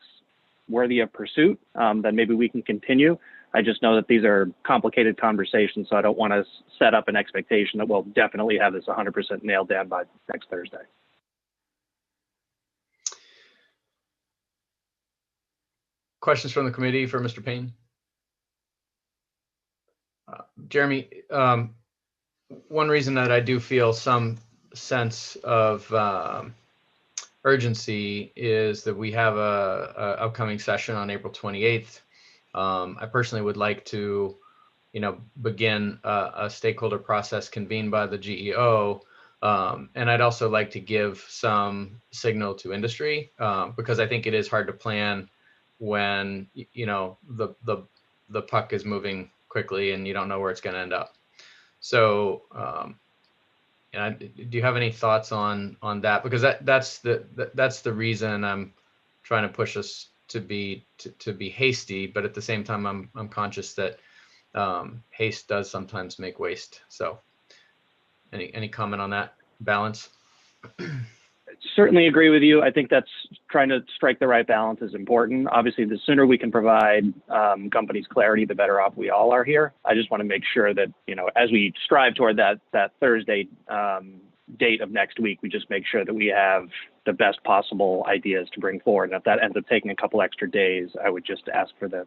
worthy of pursuit, then maybe we can continue. I just know that these are complicated conversations, so I don't want to set up an expectation that we'll definitely have this 100% nailed down by next Thursday. Questions from the committee for Mr. Payne? Jeremy, one reason that I do feel some sense of urgency is that we have a upcoming session on April 28th. I personally would like to, begin a stakeholder process convened by the GEO. And I'd also like to give some signal to industry because I think it is hard to plan when, the puck is moving quickly and you don't know where it's going to end up. So, do you have any thoughts on that? Because that's the reason I'm trying to push us to be hasty, but at the same time, I'm conscious that haste does sometimes make waste. So, any comment on that balance? Certainly agree with you. I think that's trying to strike the right balance is important. Obviously, the sooner we can provide companies clarity, the better off we all are here. I just want to make sure that, as we strive toward that Thursday date of next week, we just make sure that we have the best possible ideas to bring forward. And if that ends up taking a couple extra days, I would just ask for the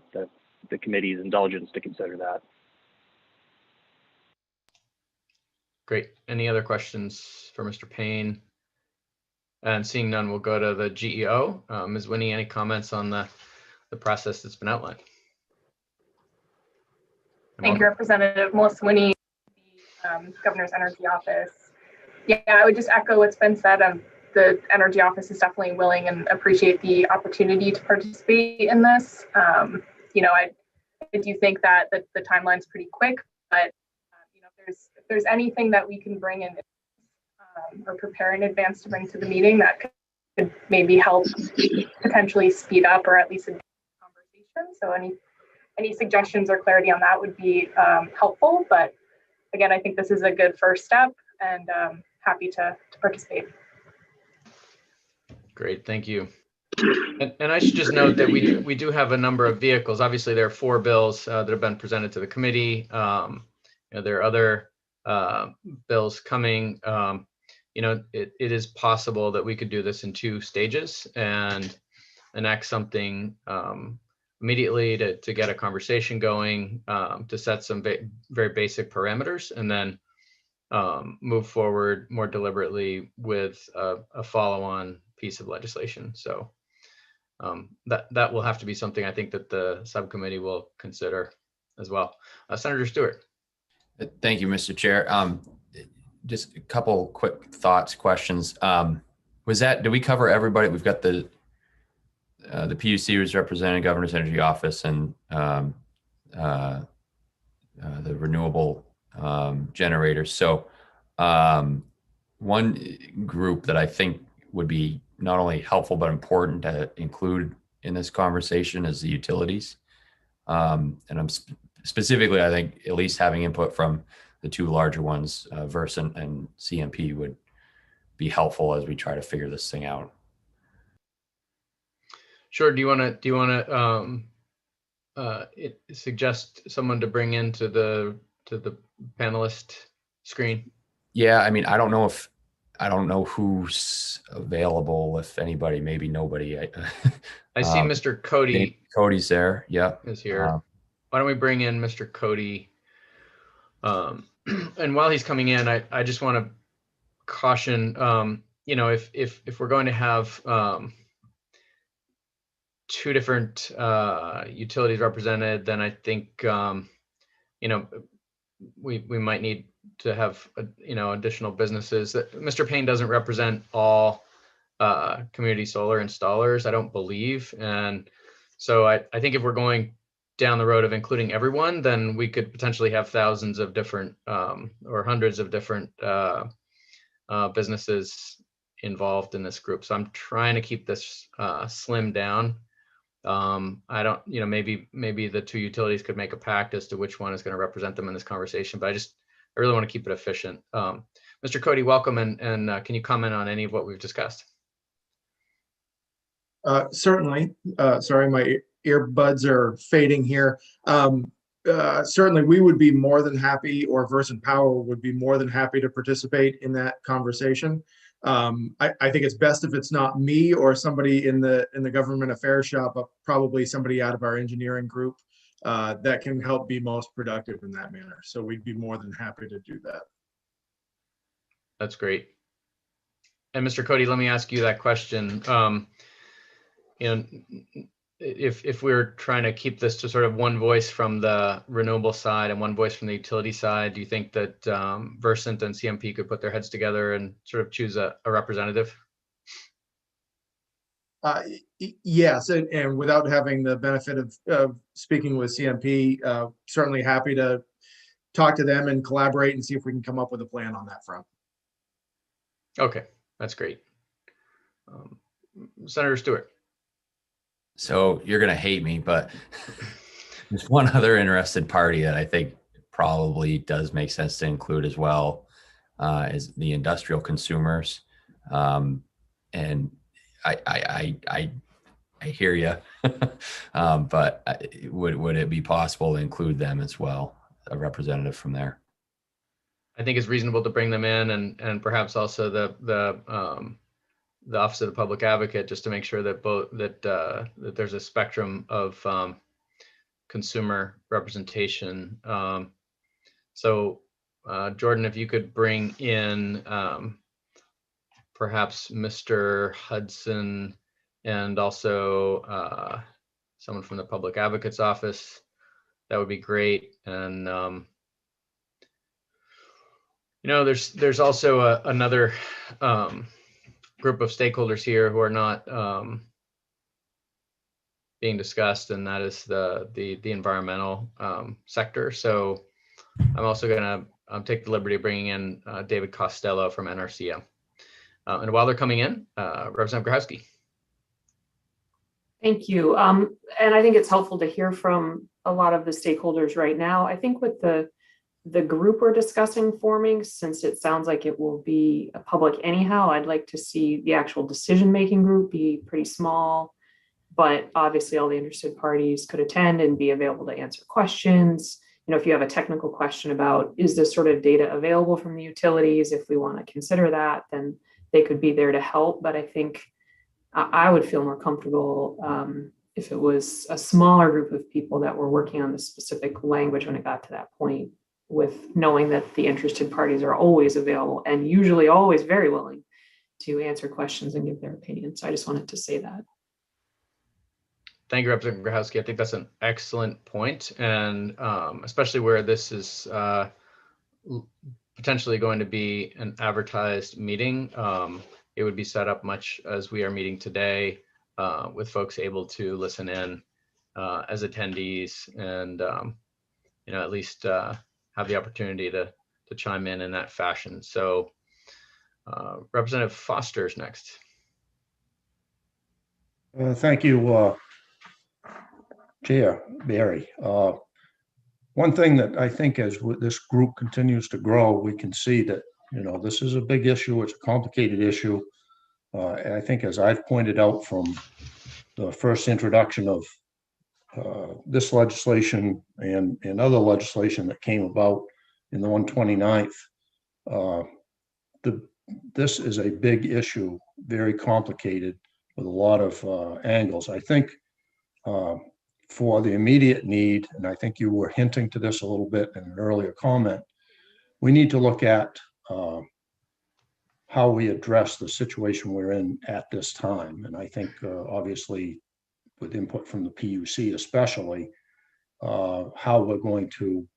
committee's indulgence to consider that. Great. Any other questions for Mr. Payne? And seeing none, we'll go to the GEO. Ms. Winnie, any comments on the process that's been outlined? Thank you, Representative Melissa Winnie, the Governor's Energy Office. Yeah, I would just echo what's been said. The Energy Office is definitely willing and appreciate the opportunity to participate in this. I do think that the timeline's pretty quick, but if there's anything that we can bring in or prepare in advance to bring to the meeting that could maybe help potentially speed up or at least a conversation. So any suggestions or clarity on that would be helpful. But again, I think this is a good first step and happy to participate. Great, thank you. And I should just note that we do have a number of vehicles. Obviously, there are 4 bills that have been presented to the committee. There are other bills coming. It is possible that we could do this in 2 stages and enact something immediately to get a conversation going, to set some very basic parameters, and then move forward more deliberately with a follow-on piece of legislation. So that will have to be something I think that the subcommittee will consider as well. Senator Stewart. Thank you, Mr. Chair. Just a couple quick questions. Did we cover everybody? We've got the PUC was representing Governor's Energy Office and the renewable generators. So one group that I think would be not only helpful but important to include in this conversation is the utilities. And I'm specifically, I think, at least having input from the 2 larger ones, Versant and CMP, would be helpful as we try to figure this thing out. Sure. Do you want to suggest someone to bring into the panelist screen? Yeah, I mean, I don't know who's available. If anybody, maybe nobody. I see Mr. Cody. Cody's there. Yeah, is here. Why don't we bring in Mr. Cody? And while he's coming in, I just want to caution, if we're going to have 2 different utilities represented, then I think, we might need to have, additional businesses. Mr. Payne doesn't represent all community solar installers, I don't believe. And so I think if we're going down the road of including everyone, then we could potentially have thousands of different or hundreds of different businesses involved in this group. So I'm trying to keep this slimmed down. I don't, maybe the 2 utilities could make a pact as to which one is going to represent them in this conversation, but I really want to keep it efficient. Mr. Cody, welcome, and can you comment on any of what we've discussed? Certainly. Sorry, my earbuds are fading here. Certainly, we would be more than happy, or Versant Power would be more than happy to participate in that conversation. I think it's best if it's not me or somebody in the government affairs shop, but probably somebody out of our engineering group that can help be most productive in that manner. So we'd be more than happy to do that. That's great. and Mr. Cody, let me ask you that question. You know, if we're trying to keep this to sort of one voice from the renewable side and one voice from the utility side, do you think that Versant and CMP could put their heads together and sort of choose a representative? Yes, and without having the benefit of speaking with CMP, certainly happy to talk to them and collaborate and see if we can come up with a plan on that front. Okay, that's great. Senator Stewart. So you're going to hate me, but there's one other interested party that I think probably does make sense to include as well, is the industrial consumers. And I hear you, but would it be possible to include them as well, a representative from there? I think it's reasonable to bring them in, and perhaps also the Office of the Public Advocate, just to make sure that that there's a spectrum of consumer representation. So Jordan, if you could bring in perhaps Mr. Hudson and also someone from the Public Advocate's office, that would be great. And you know, there's also another group of stakeholders here who are not being discussed, and that is the environmental sector. So I'm also going to take the liberty of bringing in David Costello from NRCM. And while they're coming in, Representative Grahowski. Thank you. And I think it's helpful to hear from a lot of the stakeholders right now. I think with the group we're discussing forming, since it sounds like it will be a public anyhow, I'd like to see the actual decision-making group be pretty small, but obviously all the interested parties could attend and be available to answer questions. You know, if you have a technical question about, is this sort of data available from the utilities? If we want to consider that, then they could be there to help. But I think I would feel more comfortable if it was a smaller group of people that were working on the specific language when it got to that point, with knowing that the interested parties are always available and usually always very willing to answer questions and give their opinion. So I just wanted to say that. Thank you, Representative Grahowski. I think that's an excellent point, and especially where this is potentially going to be an advertised meeting. It would be set up much as we are meeting today, with folks able to listen in as attendees, and you know, at least have the opportunity to chime in that fashion. So Representative Foster is next. Thank you, Chair Barry. One thing that I think as this group continues to grow, we can see that, you know, this is a big issue. It's a complicated issue. And I think, as I've pointed out from the first introduction of this legislation and other legislation that came about in the 129th, this is a big issue, very complicated with a lot of angles. I think for the immediate need, and I think you were hinting to this a little bit in an earlier comment, we need to look at how we address the situation we're in at this time. And I think obviously with input from the PUC especially, how we're going to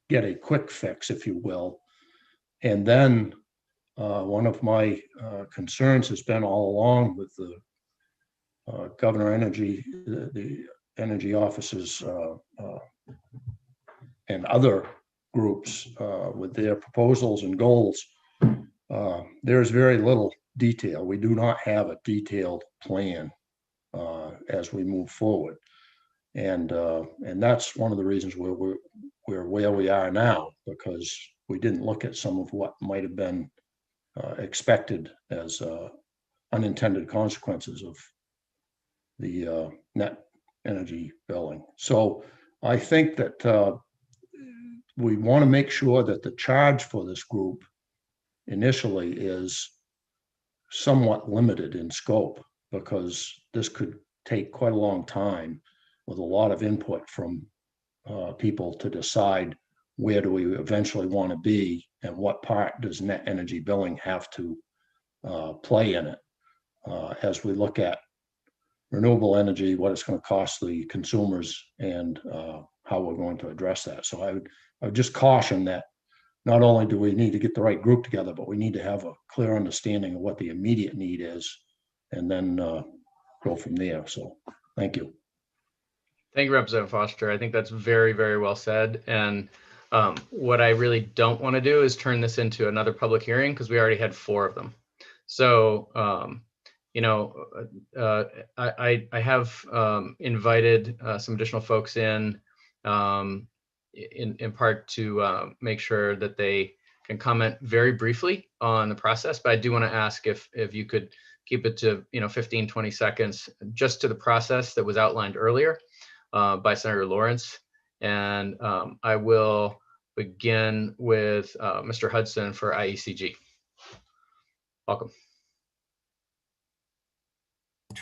get a quick fix, if you will. And then one of my concerns has been all along with the Governor Energy, the energy offices and other groups with their proposals and goals, there's very little detail. We do not have a detailed plan as we move forward. And that's one of the reasons we're where we are now, because we didn't look at some of what might have been expected as unintended consequences of the net energy billing. So I think that we want to make sure that the charge for this group initially is somewhat limited in scope, because this could take quite a long time with a lot of input from people to decide where do we eventually want to be, and what part does net energy billing have to play in it as we look at renewable energy, what it's going to cost the consumers, and how we're going to address that. So I would just caution that not only do we need to get the right group together, but we need to have a clear understanding of what the immediate need is, and then go from there. So thank you. Thank you, Representative Foster. I think that's very, very well said. And what I really don't want to do is turn this into another public hearing, because we already had 4 of them. So, you know, I have invited some additional folks in part to make sure that they can comment very briefly on the process. But I do want to ask if you could keep it to 15, 20 seconds just to the process that was outlined earlier by Senator Lawrence. And I will begin with Mr. Hudson for IECG. Welcome.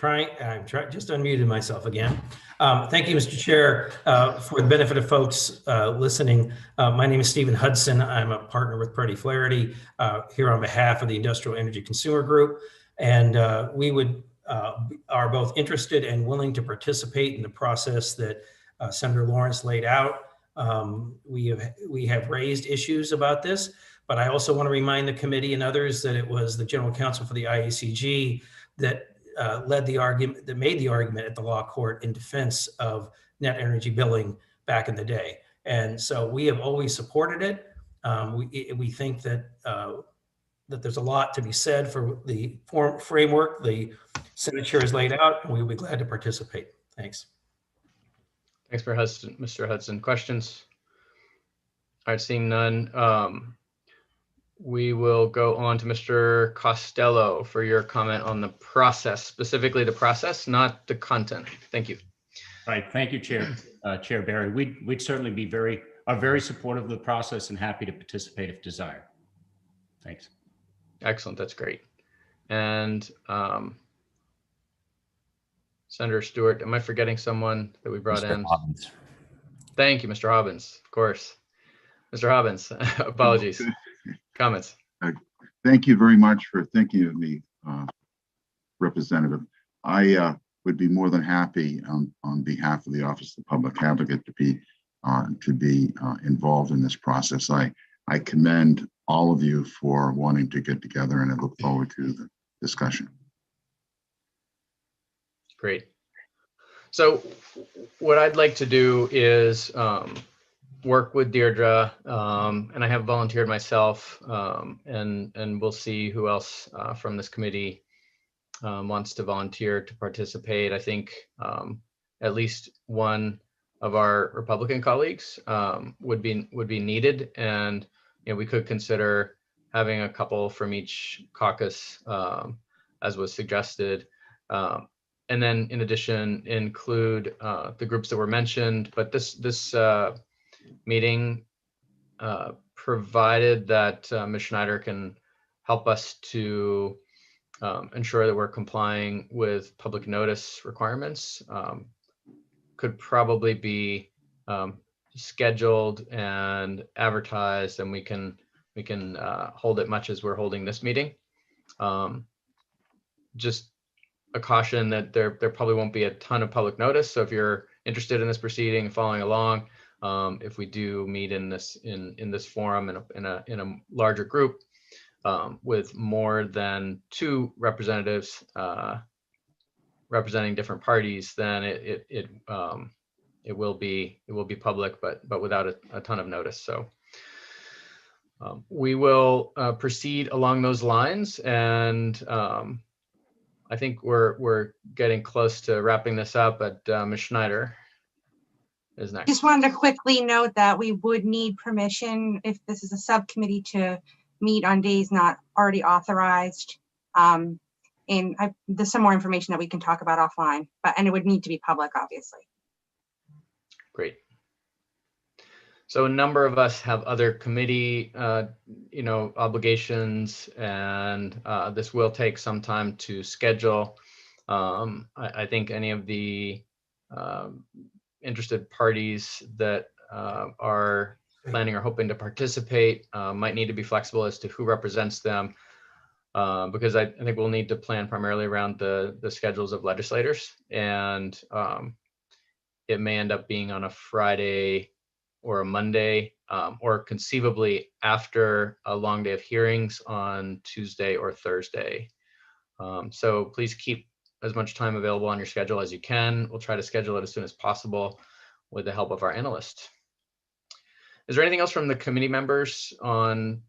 I'm just unmuted myself again. Thank you, Mr. Chair. For the benefit of folks listening, my name is Stephen Hudson. I'm a partner with Purdy Flaherty here on behalf of the Industrial Energy Consumer Group. And we are both interested and willing to participate in the process that Senator Lawrence laid out. We have raised issues about this, but I also want to remind the committee and others that it was the General Counsel for the IECG that made the argument at the law court in defense of net energy billing back in the day. And so we have always supported it. We think that that there's a lot to be said for the framework the Senate chair has laid out, and we will be glad to participate. Thanks. Thanks, Mr. Hudson. Questions? All right, seeing none. We will go on to Mr. Costello for your comment on the process, specifically the process, not the content. Thank you. Right. Thank you, Chair Barry. We'd certainly be very supportive of the process and happy to participate if desired. Thanks. Excellent. That's great. And Senator Stewart, am I forgetting someone that we brought in? Hobbins. Thank you, Mr. Hobbins. Of course. Mr. Hobbins, apologies. Comments? Thank you very much for thinking of me, Representative. I would be more than happy on behalf of the Office of the Public Advocate to be involved in this process. I commend all of you for wanting to get together, and I look forward to the discussion. Great. So what I'd like to do is work with Deirdre, and I have volunteered myself, and we'll see who else from this committee wants to volunteer to participate. I think at least one of our Republican colleagues would be needed, and we could consider having a couple from each caucus, as was suggested. And then in addition, include the groups that were mentioned, but this meeting, provided that Ms. Schneider can help us to ensure that we're complying with public notice requirements, could probably be scheduled and advertised, and we can hold it much as we're holding this meeting. Just a caution that there probably won't be a ton of public notice. So if you're interested in this proceeding and following along, if we do meet in this forum in a larger group with more than 2 representatives representing different parties, then it will be public, but without a ton of notice. So we will proceed along those lines, and I think we're getting close to wrapping this up. But Ms. Schneider is next. Just wanted to quickly note that we would need permission if this is a subcommittee to meet on days not already authorized. And there's some more information that we can talk about offline, and it would need to be public, obviously. Great. So a number of us have other committee, obligations, and this will take some time to schedule. I think any of the interested parties that are planning or hoping to participate might need to be flexible as to who represents them, because I think we'll need to plan primarily around the schedules of legislators, and it may end up being on a Friday or a Monday, or conceivably after a long day of hearings on Tuesday or Thursday. So please keep as much time available on your schedule as you can. We'll try to schedule it as soon as possible with the help of our analyst. Is there anything else from the committee members on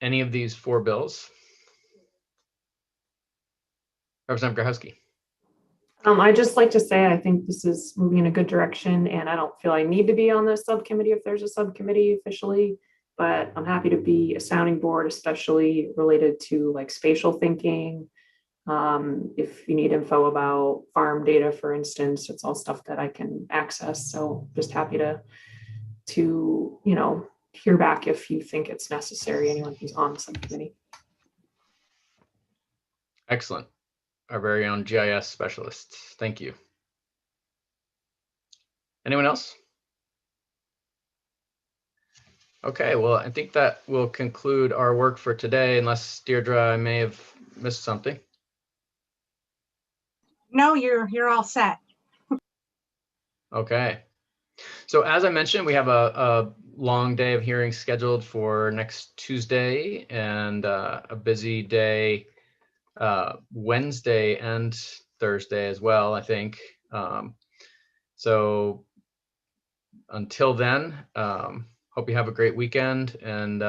any of these 4 bills? Representative Grochowski. I'd just like to say, I think this is moving in a good direction, and I don't feel I need to be on the subcommittee if there's a subcommittee officially, but I'm happy to be a sounding board, especially related to like spatial thinking. If you need info about farm data, for instance, it's all stuff that I can access. So just happy to hear back if you think it's necessary, anyone who's on the subcommittee. Excellent. Our very own GIS specialists. Thank you. Anyone else? Okay, well, I think that will conclude our work for today, unless Deirdre, I may have missed something. No, you're all set. Okay. So as I mentioned, we have a long day of hearings scheduled for next Tuesday, and a busy day Wednesday and Thursday as well, I think. So until then, hope you have a great weekend, and